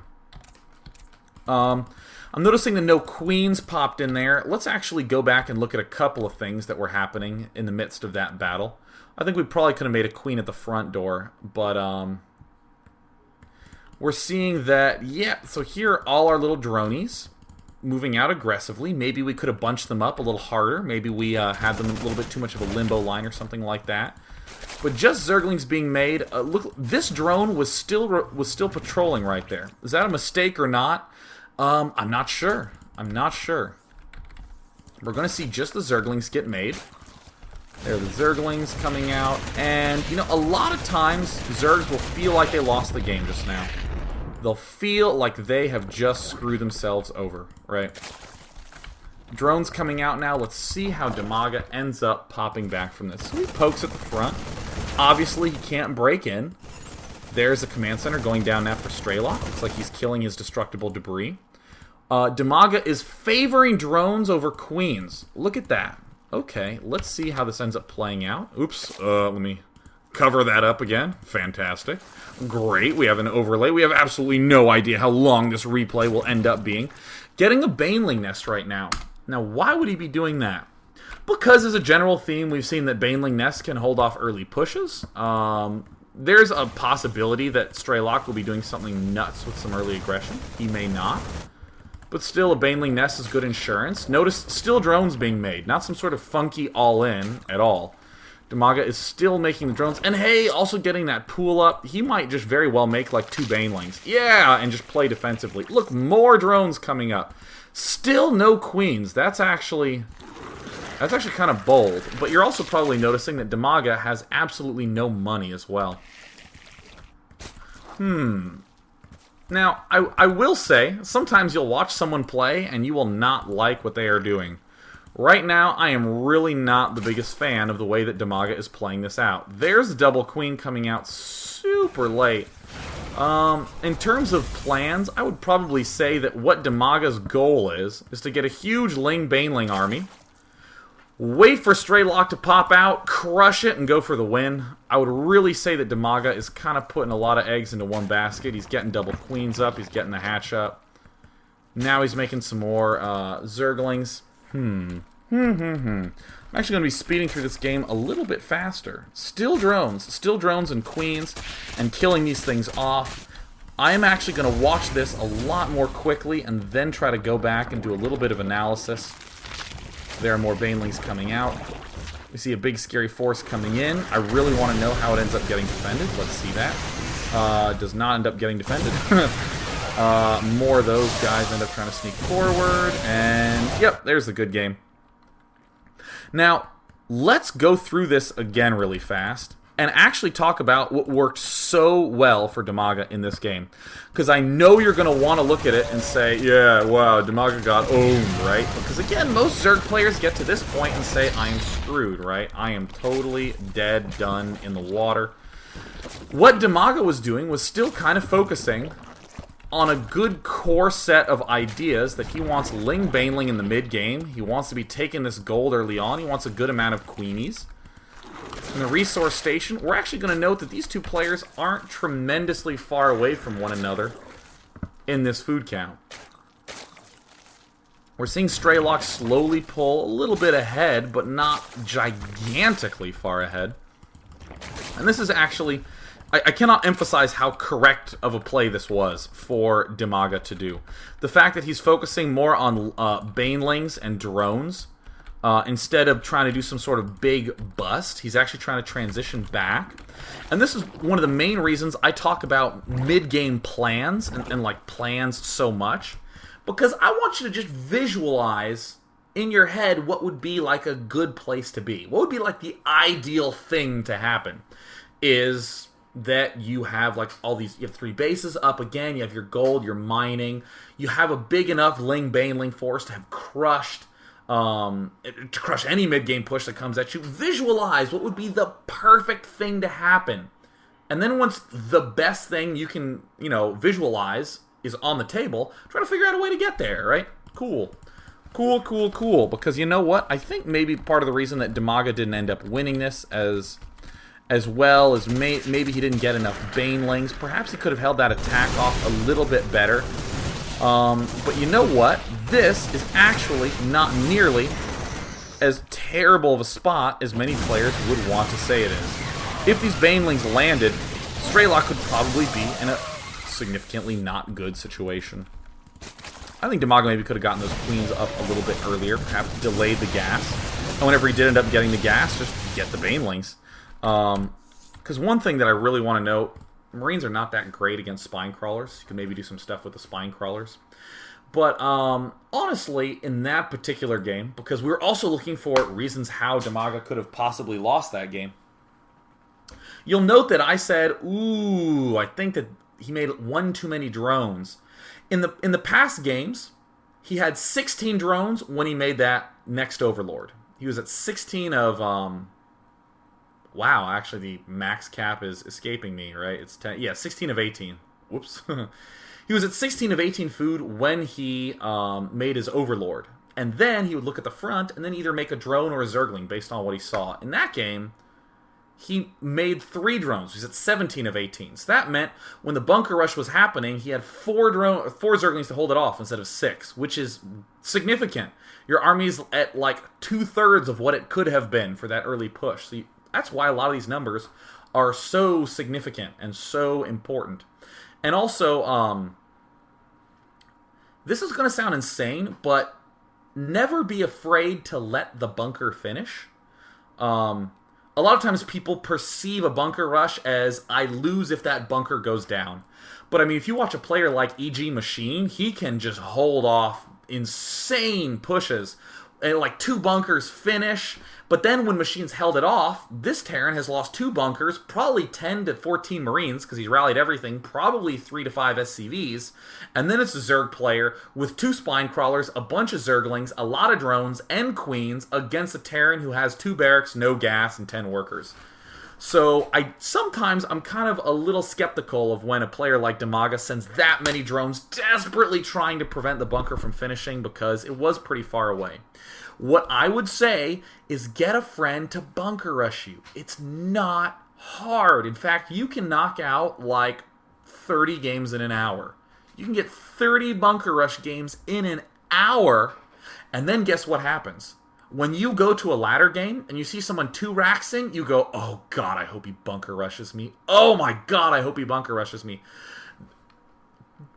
I'm noticing that no queens popped in there. Let's actually go back and look at a couple of things that were happening in the midst of that battle. I think we probably could have made a queen at the front door, but we're seeing that, yeah, so here are all our little dronies moving out aggressively. Maybe we could have bunched them up a little harder. Maybe we had them a little bit too much of a limbo line or something like that. But just Zerglings being made. Look, this drone was still patrolling right there. Is that a mistake or not? I'm not sure. I'm not sure. We're going to see just the Zerglings get made. There are the Zerglings coming out. And, you know, a lot of times, Zergs will feel like they lost the game just now. They'll feel like they have just screwed themselves over, right? Drones coming out now. Let's see how Demaga ends up popping back from this. So he pokes at the front. Obviously, he can't break in. There's a command center going down now for Straylock. Looks like he's killing his destructible debris. Demaga is favoring drones over queens. Look at that. Okay, let's see how this ends up playing out. Oops, let me cover that up again. Fantastic. Great, we have an overlay. We have absolutely no idea how long this replay will end up being. Getting a Baneling nest right now. Now, why would he be doing that? Because as a general theme, we've seen that Baneling nests can hold off early pushes. There's a possibility that Straylock will be doing something nuts with some early aggression. He may not. But still, a Baneling nest is good insurance. Notice, still drones being made. Not some sort of funky all-in at all. Demaga is still making the drones. And hey, also getting that pool up. He might just very well make like 2 Banelings. Yeah, and just play defensively. Look, more drones coming up. Still no queens. That's actually kind of bold. But you're also probably noticing that Demaga has absolutely no money as well. Now, I will say, sometimes you'll watch someone play and you will not like what they are doing. Right now, I am really not the biggest fan of the way that Demaga is playing this out. There's a double queen coming out super late. In terms of plans, I would probably say that what Demaga's goal is to get a huge Ling Baneling army, wait for Straylock to pop out, crush it, and go for the win. I would really say that Demaga is kind of putting a lot of eggs into one basket. He's getting double queens up. He's getting the hatch up. Now he's making some more Zerglings. I'm actually going to be speeding through this game a little bit faster. Still drones and queens, and killing these things off. I am actually going to watch this a lot more quickly and then try to go back and do a little bit of analysis. There are more Banelings coming out. We see a big scary force coming in. I really want to know how it ends up getting defended. Let's see that. Does not end up getting defended. More of those guys end up trying to sneak forward. And, yep, there's the good game. Now, let's go through this again really fast and actually talk about what worked so well for Demaga in this game. Because I know you're going to want to look at it and say, yeah, wow, Demaga got owned, right? Because again, most Zerg players get to this point and say, I am screwed, right? I am totally dead, done in the water. What Demaga was doing was still kind of focusing on a good core set of ideas that he wants Ling Baneling in the mid-game. He wants to be taking this gold early on. He wants a good amount of Queenies. In the resource station, we're actually going to note that these two players aren't tremendously far away from one another in this food count. We're seeing Straylock slowly pull a little bit ahead, but not gigantically far ahead. And this is actually... I cannot emphasize how correct of a play this was for Demaga to do. The fact that he's focusing more on banelings and drones instead of trying to do some sort of big bust, he's actually trying to transition back. And this is one of the main reasons I talk about mid-game plans and like plans so much, because I want you to just visualize in your head what would be like a good place to be. What would be like the ideal thing to happen is that you have like all these, you have 3 bases up again, you have your gold, you're mining, you have a big enough Ling Baneling force to have crushed, to crush any mid-game push that comes at you. Visualize what would be the perfect thing to happen. And then once the best thing you can, visualize is on the table, try to figure out a way to get there, right? Cool. Cool. Because you know what? I think maybe part of the reason that Demaga didn't end up winning this as well as maybe he didn't get enough Banelings. Perhaps he could have held that attack off a little bit better. But you know what? This is actually not nearly as terrible of a spot as many players would want to say it is. If these Banelings landed, Straylock could probably be in a significantly not good situation. I think Demaga maybe could have gotten those queens up a little bit earlier, perhaps delayed the gas. And whenever he did end up getting the gas, just get the Banelings. Because one thing that I really want to note, Marines are not that great against spine crawlers. You can maybe do some stuff with the spine crawlers. But honestly, in that particular game, because we were also looking for reasons how Demaga could have possibly lost that game, you'll note that I said, ooh, I think that he made one too many drones. In the past games, he had 16 drones when he made that next Overlord. He was at 16 of... wow, actually the max cap is escaping me, right? It's 10. Yeah, 16 of 18. Whoops. He was at 16 of 18 food when he made his Overlord. And then he would look at the front and then either make a drone or a Zergling based on what he saw. In that game, he made 3 drones. He's at 17 of 18. So that meant when the bunker rush was happening, he had 4 Zerglings to hold it off instead of 6, which is significant. Your army's at like 2/3 of what it could have been for that early push. So that's why a lot of these numbers are so significant and so important. And also, this is going to sound insane, but never be afraid to let the bunker finish. A lot of times people perceive a bunker rush as, I lose if that bunker goes down. But I mean, if you watch a player like E.G. Machine, he can just hold off insane pushes. And like 2 bunkers finish, but then when Machine's held it off, this Terran has lost 2 bunkers, probably 10 to 14 Marines, because he's rallied everything, probably 3 to 5 SCVs, and then it's a Zerg player with 2 Spine Crawlers, a bunch of Zerglings, a lot of drones, and Queens against a Terran who has 2 barracks, no gas, and 10 workers. So sometimes I'm kind of a little skeptical of when a player like Demaga sends that many drones desperately trying to prevent the bunker from finishing, because it was pretty far away. What I would say is get a friend to bunker rush you. It's not hard. In fact, you can knock out like 30 games in an hour. You can get 30 bunker rush games in an hour, and then guess what happens? When you go to a ladder game and you see someone 2-raxing, you go, oh god, I hope he bunker rushes me. Oh my god, I hope he bunker rushes me.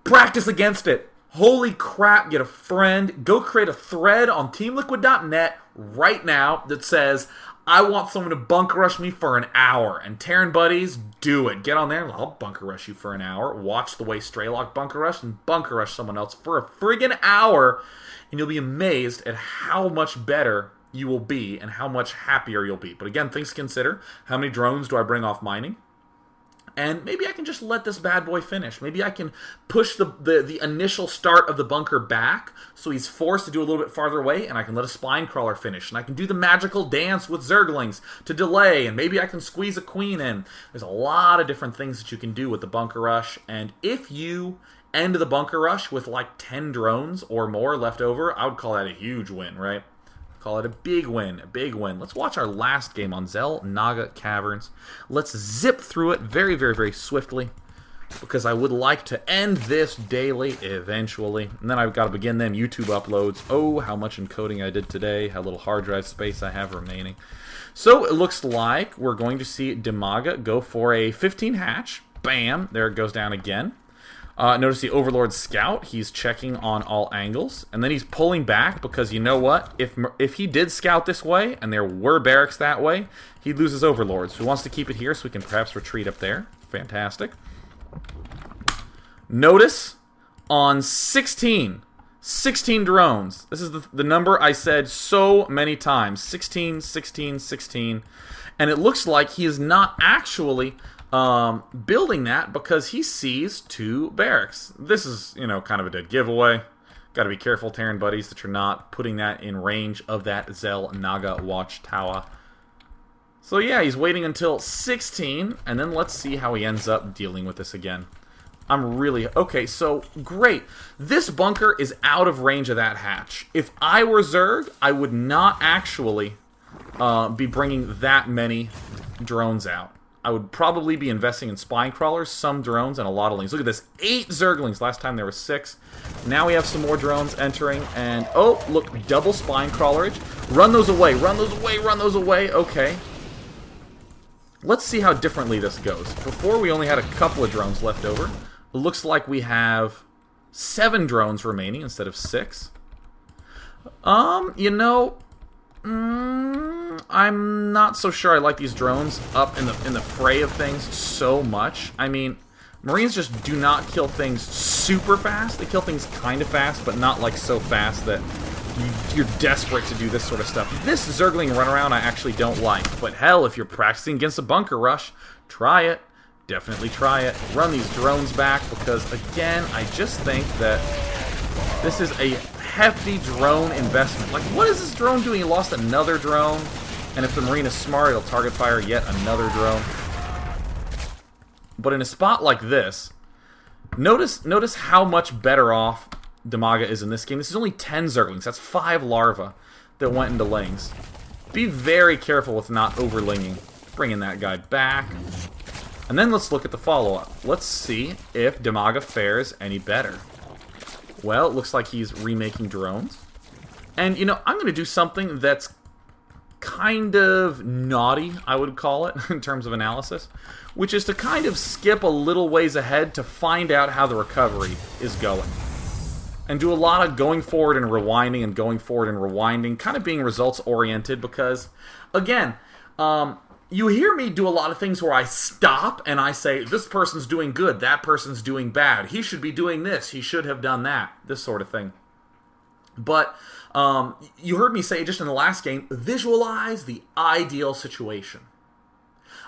Practice against it. Holy crap, get a friend. Go create a thread on teamliquid.net right now that says, I want someone to bunker rush me for an hour. And Terran buddies, do it. Get on there. I'll bunker rush you for an hour. Watch the way Straylock bunker rush and bunker rush someone else for a friggin' hour. And you'll be amazed at how much better you will be and how much happier you'll be. But again, things to consider. How many drones do I bring off mining? And maybe I can just let this bad boy finish. Maybe I can push the initial start of the bunker back so he's forced to do a little bit farther away, and I can let a spine crawler finish. And I can do the magical dance with Zerglings to delay, and maybe I can squeeze a queen in. There's a lot of different things that you can do with the bunker rush, and if you end the bunker rush with like 10 drones or more left over, I would call that a huge win, right? Call it a big win, a big win. Let's watch our last game on Zell Naga Caverns. Let's zip through it very, very, very swiftly because I would like to end this daily eventually. And then I've got to begin them YouTube uploads. Oh, how much encoding I did today, how little hard drive space I have remaining. So it looks like we're going to see Demaga go for a 15 hatch. Bam, there it goes down again. Notice the Overlord Scout, he's checking on all angles, and then he's pulling back because you know what? If he did scout this way, and there were barracks that way, he'd lose his Overlords. So he wants to keep it here so we can perhaps retreat up there. Fantastic. Notice on 16 drones. This is the number I said so many times. 16, 16, 16. And it looks like he is not actually building that because he sees 2 barracks. This is, kind of a dead giveaway. Got to be careful, Terran buddies, that you're not putting that in range of that Zell Naga watchtower. So yeah, he's waiting until 16, and then let's see how he ends up dealing with this again. Okay, so great. This bunker is out of range of that hatch. If I were Zerg, I would not actually be bringing that many drones out. I would probably be investing in spine crawlers, some drones, and a lot of lings. Look at this, 8 Zerglings. Last time there were 6. Now we have some more drones entering, and oh, look, double spine crawlerage. Run those away, run those away, run those away. Okay. Let's see how differently this goes. Before we only had a couple of drones left over. It looks like we have 7 drones remaining instead of 6. I'm not so sure I like these drones up in the fray of things so much. I mean, Marines just do not kill things super fast. They kill things kind of fast, but not like so fast that you're desperate to do this sort of stuff. This Zergling runaround I actually don't like, but hell, if you're practicing against a bunker rush, try it. Definitely try it. Run these drones back because, again, I just think that this is a hefty drone investment. Like, what is this drone doing? He lost another drone. And if the Marine is smart, it'll target fire yet another drone. But in a spot like this, notice how much better off Demaga is in this game. This is only 10 Zerglings. That's 5 larvae that went into lings. Be very careful with not overlinging. Bringing that guy back. And then let's look at the follow-up. Let's see if Demaga fares any better. Well, it looks like he's remaking drones. And, I'm going to do something that's kind of naughty, I would call it, in terms of analysis, which is to kind of skip a little ways ahead to find out how the recovery is going. And do a lot of going forward and rewinding and going forward and rewinding, kind of being results-oriented because, again, you hear me do a lot of things where I stop and I say, this person's doing good, that person's doing bad, he should be doing this, he should have done that, this sort of thing. But you heard me say just in the last game, visualize the ideal situation.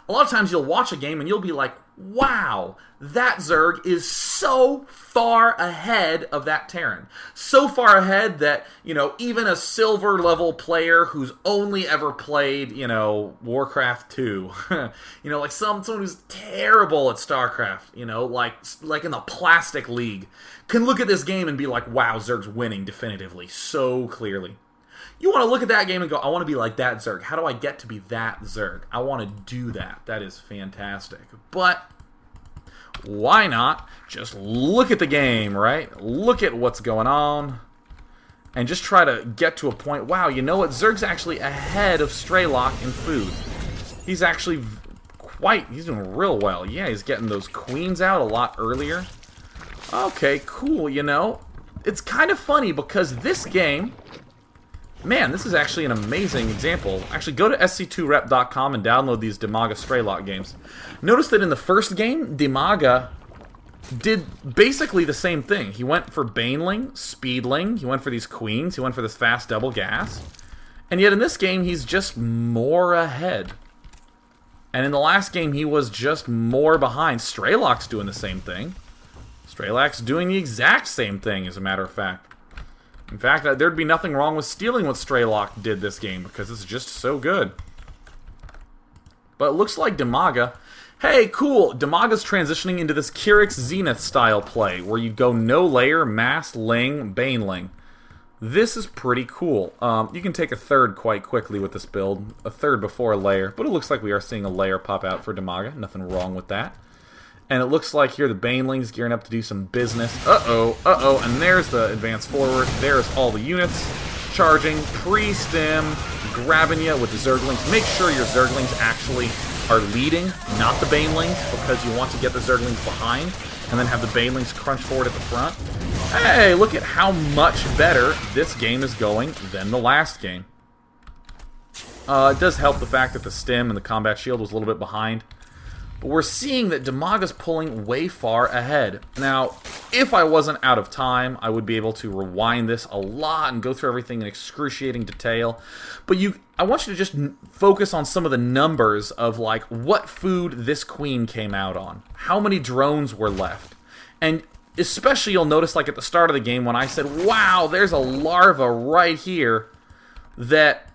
A lot of times you'll watch a game and you'll be like, wow, that Zerg is so far ahead of that Terran. So far ahead that, even a silver level player who's only ever played, Warcraft 2, like someone who's terrible at Starcraft, like in the plastic league, can look at this game and be like, wow, Zerg's winning definitively, so clearly. You want to look at that game and go, I want to be like that Zerg. How do I get to be that Zerg? I want to do that. That is fantastic. But why not just look at the game, right? Look at what's going on and just try to get to a point, wow, you know what? Zerg's actually ahead of Straylock in food. He's actually he's doing real well. Yeah, he's getting those queens out a lot earlier. Okay, cool, It's kind of funny because this game, man, this is actually an amazing example. Actually, go to sc2rep.com and download these Demaga Straylock games. Notice that in the first game, Demaga did basically the same thing. He went for Baneling, Speedling, he went for these queens, he went for this fast double gas. And yet in this game, he's just more ahead. And in the last game, he was just more behind. Strelok's doing the same thing. Strelok's doing the exact same thing, as a matter of fact. In fact, there'd be nothing wrong with stealing what Strelok did this game, because it's just so good. But it looks like Demaga... Hey, cool! Damaga's transitioning into this Kyrix Zenith style play, where you go no layer, mass, ling, baneling. This is pretty cool. You can take a third quite quickly with this build. A third before a layer. But it looks like we are seeing a layer pop out for Demaga. Nothing wrong with that. And it looks like here the Baneling's gearing up to do some business. Uh-oh. And there's the advance forward. There's all the units. Charging. Pre-stim. Grabbing you with the Zerglings. Make sure your Zerglings actually are leading, not the Banelings, because you want to get the Zerglings behind and then have the Banelings crunch forward at the front. Hey, look at how much better this game is going than the last game. It does help the fact that the stim and the combat shield was a little bit behind. But we're seeing that Damaga's pulling way far ahead. Now, if I wasn't out of time, I would be able to rewind this a lot and go through everything in excruciating detail. But I want you to just focus on some of the numbers of, like, what food this queen came out on. How many drones were left. And especially you'll notice, like, at the start of the game when I said, wow, there's a larva right here that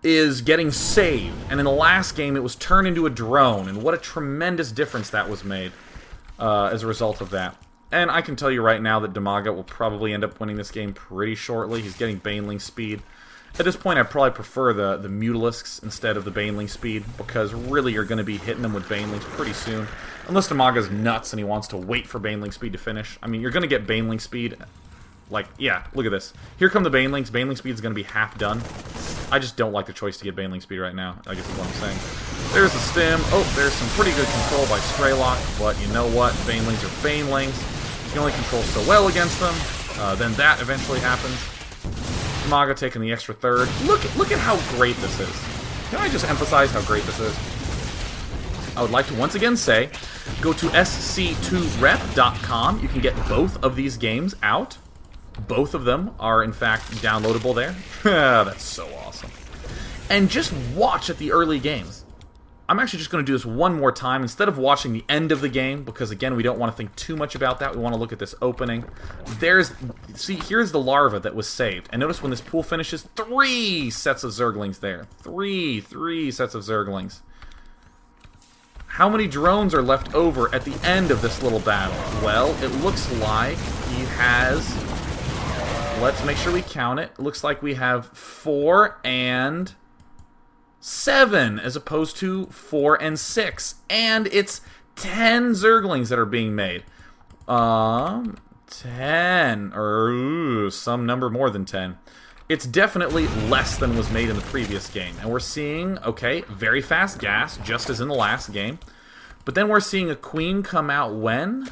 is getting saved. And in the last game, it was turned into a drone. And what a tremendous difference that was made as a result of that. And I can tell you right now that Demaga will probably end up winning this game pretty shortly. He's getting Baneling speed. At this point, I'd probably prefer the Mutalisks instead of the Baneling speed, because really you're going to be hitting them with Banelings pretty soon. Unless Damaga's nuts and he wants to wait for Baneling speed to finish. I mean, you're going to get Baneling speed. Like, yeah, look at this. Here come the Banelings. Baneling speed is going to be half done. I just don't like the choice to get Baneling speed right now, I guess is what I'm saying. There's the stim. Oh, there's some pretty good control by Strelok, but you know what? Banelings are Banelings. You can only control so well against them. Then that eventually happens. Demaga taking the extra third. Look at how great this is. Can I just emphasize how great this is? I would like to once again say, go to sc2rep.com. You can get both of these games out. Both of them are, in fact, downloadable there. That's so awesome. And just watch at the early games. I'm actually just going to do this one more time instead of watching the end of the game, because, again, we don't want to think too much about that. We want to look at this opening. See, here's the larva that was saved. And notice when this pool finishes, 3 sets of Zerglings there. Three sets of Zerglings. How many drones are left over at the end of this little battle? Well, it looks like he has... Let's make sure we count it. It looks like we have 4 and 7 as opposed to 4 and 6. And it's 10 Zerglings that are being made. 10. Or some number more than 10. It's definitely less than was made in the previous game. And we're seeing, okay, very fast gas, just as in the last game. But then we're seeing a queen come out when?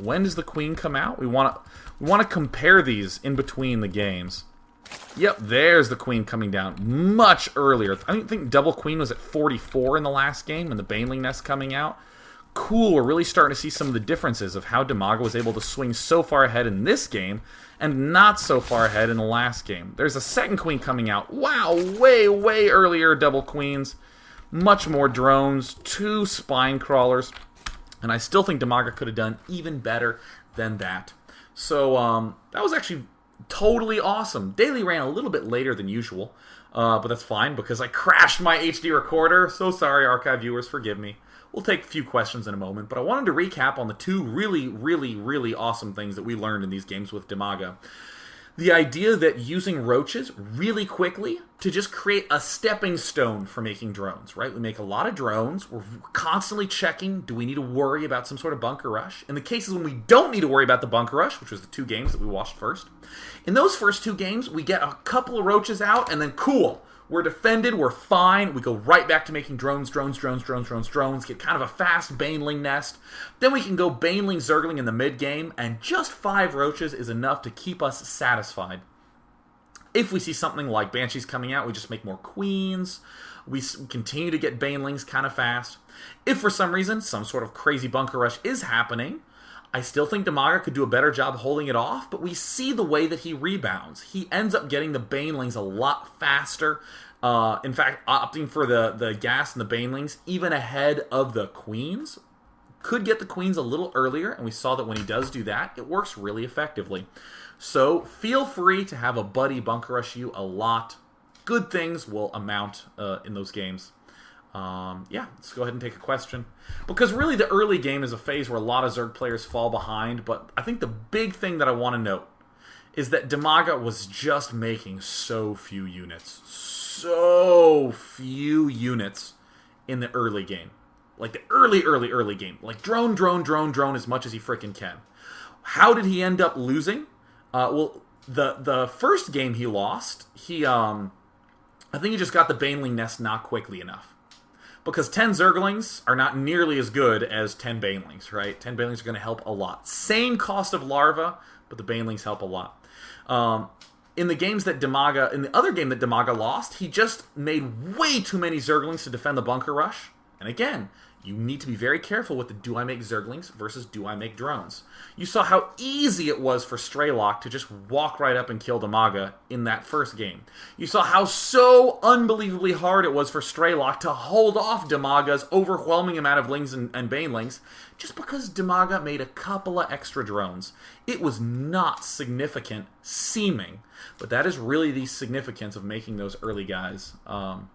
When does the queen come out? We want to compare these in between the games. Yep, there's the queen coming down much earlier. I think double queen was at 44 in the last game, and the Baneling nest coming out. Cool, we're really starting to see some of the differences of how Demaga was able to swing so far ahead in this game, and not so far ahead in the last game. There's a second queen coming out. Wow, way, way earlier double queens. Much more drones, 2 spine crawlers. And I still think Demaga could have done even better than that. So, that was actually totally awesome. Daily ran a little bit later than usual, but that's fine because I crashed my HD recorder. So sorry, archive viewers, forgive me. We'll take a few questions in a moment, but I wanted to recap on the 2 really, really, really awesome things that we learned in these games with Demaga. The idea that using roaches really quickly to just create a stepping stone for making drones, right? We make a lot of drones. We're constantly checking, do we need to worry about some sort of bunker rush? In the cases when we don't need to worry about the bunker rush, which was the 2 games that we watched first, in those first 2 games, we get a couple of roaches out, and then cool, we're defended, we're fine, we go right back to making drones, get kind of a fast Baneling nest. Then we can go Baneling Zergling in the mid-game, and just 5 roaches is enough to keep us satisfied. If we see something like Banshees coming out, we just make more queens. We continue to get Banelings kind of fast. If for some reason some sort of crazy bunker rush is happening, I still think Damaga could do a better job holding it off, but we see the way that he rebounds. He ends up getting the Banelings a lot faster. In fact, opting for the gas and the Banelings even ahead of the Queens. Could get the Queens a little earlier, and we saw that when he does do that, it works really effectively. So feel free to have a buddy bunker rush you a lot. Good things will amount in those games. Yeah, let's go ahead and take a question. Because really the early game is a phase where a lot of Zerg players fall behind, but I think the big thing that I want to note is that Damaga was just making so few units. So few units in the early game. Like the early game. Like drone as much as he freaking can. How did he end up losing? Well, the first game he lost, I think he just got the Baneling nest not quickly enough. Because 10 Zerglings are not nearly as good as 10 Banelings, right? 10 Banelings are going to help a lot. Same cost of larva, but the Banelings help a lot. In the other game that Damaga lost, he just made way too many Zerglings to defend the bunker rush. And again, you need to be very careful with the do I make Zerglings versus do I make drones. You saw how easy it was for Straylock to just walk right up and kill Damaga in that first game. You saw how so unbelievably hard it was for Straylock to hold off Damaga's overwhelming amount of Lings and Banelings just because Damaga made a couple of extra drones. It was not significant seeming, but that is really the significance of making those early guys, of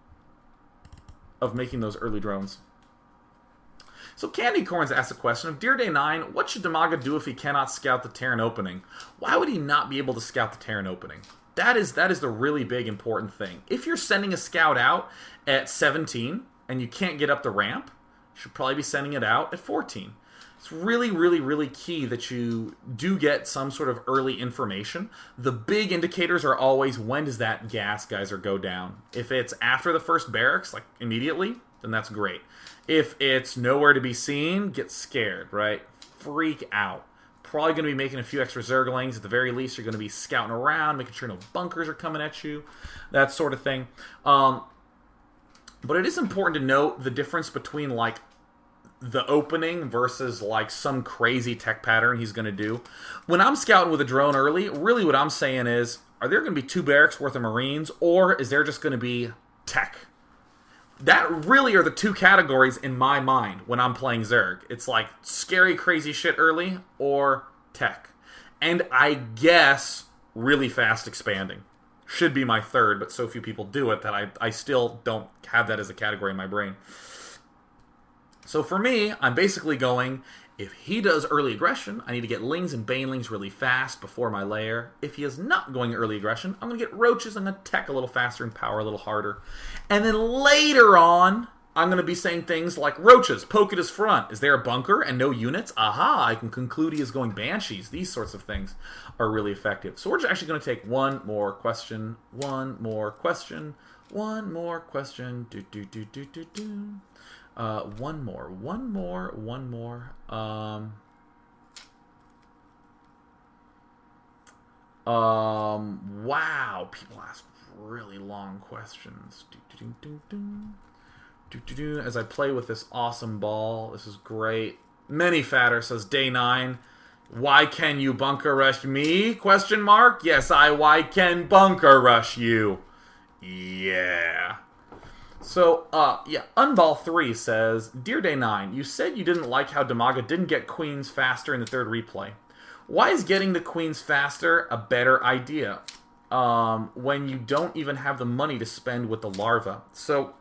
making those early drones. So Candy Corns asks a question of Dear Day 9, what should Damaga do if he cannot scout the Terran opening? Why would he not be able to scout the Terran opening? That is the really big important thing. If you're sending a scout out at 17 and you can't get up the ramp, you should probably be sending it out at 14. It's really key that you do get some sort of early information. The big indicators are always when does that gas geyser go down. If it's after the first barracks, like immediately, then that's great. If it's nowhere to be seen, get scared, right? Freak out. Probably going to be making a few extra Zerglings. At the very least, you're going to be scouting around, making sure no bunkers are coming at you, that sort of thing. But it is important to note the difference between, like, the opening versus, like, some crazy tech pattern he's going to do. When I'm scouting with a drone early, really what I'm saying is, are there going to be 2 barracks worth of Marines, or is there just going to be tech? That really are the 2 categories in my mind when I'm playing Zerg. It's like scary, crazy shit early or tech. And I guess really fast expanding should be my third, but so few people do it that I still don't have that as a category in my brain. So for me, I'm basically going, if he does early aggression, I need to get Lings and Banelings really fast before my lair. If he is not going early aggression, I'm going to get Roaches and attack a little faster and power a little harder. And then later on, I'm going to be saying things like, Roaches, poke at his front. Is there a bunker and no units? Aha, I can conclude he is going Banshees. These sorts of things are really effective. So we're just actually going to take one more question. One more question. One more. Wow, people ask really long questions. As I play with this awesome ball, this is great. Many Fatter says, Day 9, why can you bunker rush me? Question mark. Yes, why can bunker rush you? Yeah. So, Unball3 says, Dear Day 9, you said you didn't like how Damaga didn't get queens faster in the third replay. Why is getting the queens faster a better idea when you don't even have the money to spend with the larva? So,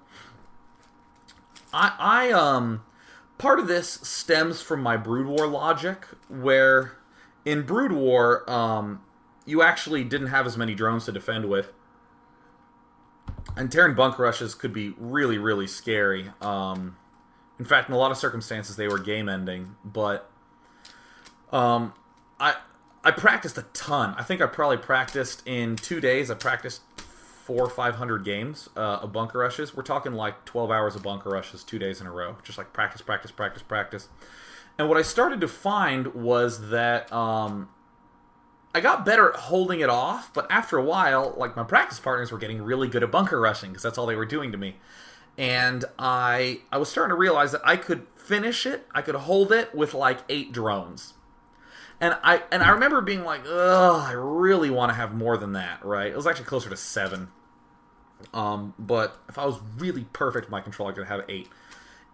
part of this stems from my Brood War logic, where in Brood War, you actually didn't have as many drones to defend with. And Terran bunker rushes could be really scary. In fact, in a lot of circumstances, they were game-ending. But I practiced a ton. I think I probably practiced in 2 days. I practiced 400 or 500 games of bunker rushes. We're talking like 12 hours of bunker rushes 2 days in a row. Just like practice. And what I started to find was that I got better at holding it off, but after a while, like, my practice partners were getting really good at bunker rushing, because that's all they were doing to me. And I was starting to realize that I could finish it, I could hold it with, like, 8 drones. And I remember being like, ugh, I really want to have more than that, right? It was actually closer to 7. But if I was really perfect with my control, I could have 8.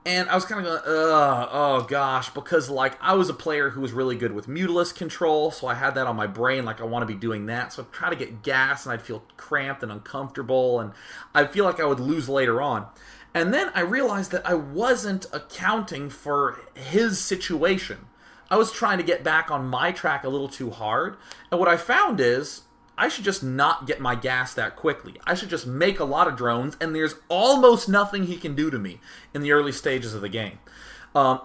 And I was kind of going, ugh, oh gosh, because like I was a player who was really good with mutilus control, so I had that on my brain, like I want to be doing that. So I'd try to get gas, and I'd feel cramped and uncomfortable, and I'd feel like I would lose later on. And then I realized that I wasn't accounting for his situation. I was trying to get back on my track a little too hard, and what I found is I should just not get my gas that quickly. I should just make a lot of drones, and there's almost nothing he can do to me in the early stages of the game.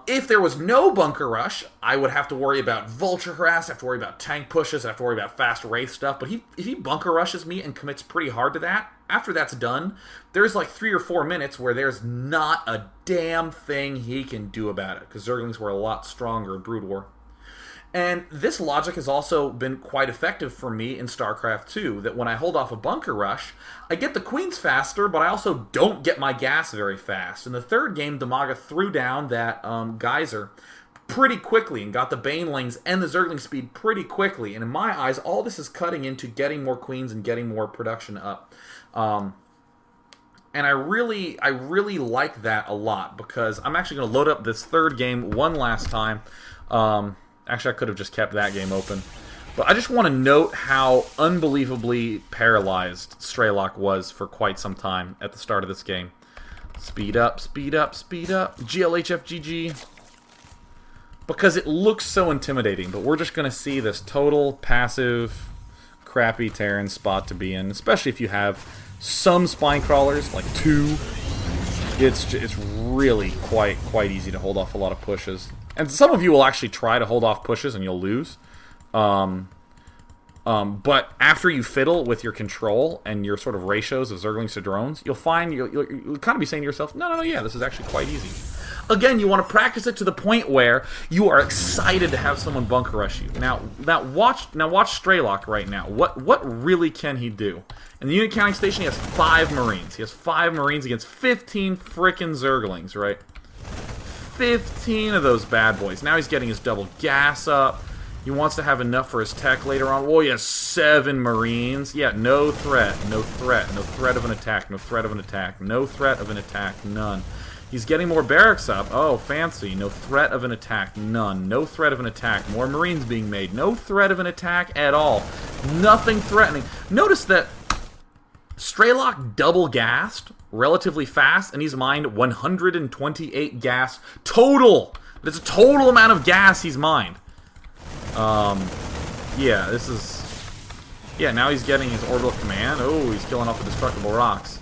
If there was no bunker rush, I would have to worry about vulture harass, I have to worry about tank pushes, I have to worry about fast wraith stuff, but if he bunker rushes me and commits pretty hard to that, after that's done, there's like 3 or 4 minutes where there's not a damn thing he can do about it, because Zerglings were a lot stronger in Brood War. And this logic has also been quite effective for me in Starcraft 2, that when I hold off a bunker rush, I get the queens faster, but I also don't get my gas very fast. In the third game, Damaga threw down that geyser pretty quickly and got the banelings and the Zergling speed pretty quickly. And in my eyes, all this is cutting into getting more queens and getting more production up. And I really like that a lot, because I'm actually going to load up this third game one last time. Actually, I could have just kept that game open. But I just want to note how unbelievably paralyzed Straylock was for quite some time at the start of this game. Speed up, speed up, speed up. GLHFGG. Because it looks so intimidating, but we're just going to see this total passive, crappy Terran spot to be in. Especially if you have some spine crawlers, like 2. It's really quite easy to hold off a lot of pushes. And some of you will actually try to hold off pushes and you'll lose. But after you fiddle with your control and your sort of ratios of Zerglings to drones, you'll find you'll kind of be saying to yourself, no, yeah, this is actually quite easy. Again, you want to practice it to the point where you are excited to have someone bunker rush you. Now watch Straylock right now. What really can he do? In the unit counting station, he has 5 Marines. He has 5 Marines against 15 frickin' Zerglings, right? 15 of those bad boys. Now he's getting his double gas up. He wants to have enough for his tech later on. Oh, he has 7 Marines. Yeah, no threat. No threat. No threat of an attack. No threat of an attack. No threat of an attack. None. He's getting more barracks up. Oh, fancy. No threat of an attack. None. No threat of an attack. More Marines being made. No threat of an attack at all. Nothing threatening. Notice that Straylock double gassed relatively fast, and he's mined 128 gas total. That's a total amount of gas he's mined. Yeah, this is... Yeah, now he's getting his orbital command. Oh, he's killing off the destructible rocks.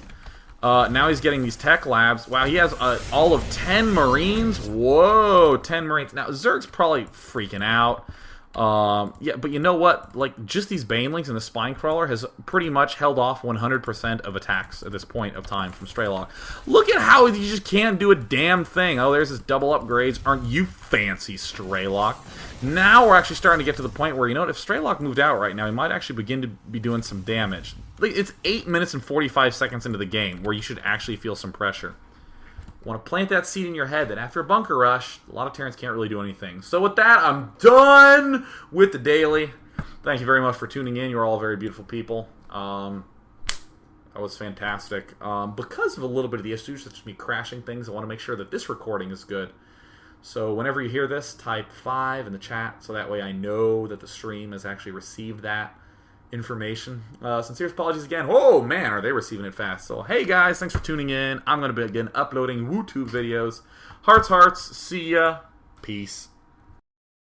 Now he's getting these tech labs. Wow, he has all of 10 Marines. Whoa, 10 Marines. Now, Zerg's probably freaking out. Yeah, but you know what? Like, just these banelings and the spine crawler has pretty much held off 100% of attacks at this point of time from Straylock. Look at how he just can't do a damn thing. Oh, there's his double upgrades. Aren't you fancy, Straylock? Now we're actually starting to get to the point where, you know what, if Straylock moved out right now, he might actually begin to be doing some damage. Like, it's 8 minutes and 45 seconds into the game where you should actually feel some pressure. Want to plant that seed in your head that after a bunker rush, a lot of Terrans can't really do anything. So with that, I'm done with the daily. Thank you very much for tuning in. You're all very beautiful people. That was fantastic. Because of a little bit of the issues, such as me crashing things, I want to make sure that this recording is good. So whenever you hear this, type 5 in the chat, so that way I know that the stream has actually received that information. Sincere apologies again. Whoa, man, are they receiving it fast. So, hey guys, thanks for tuning in. I'm going to begin uploading WooTube videos. Hearts, see ya. Peace.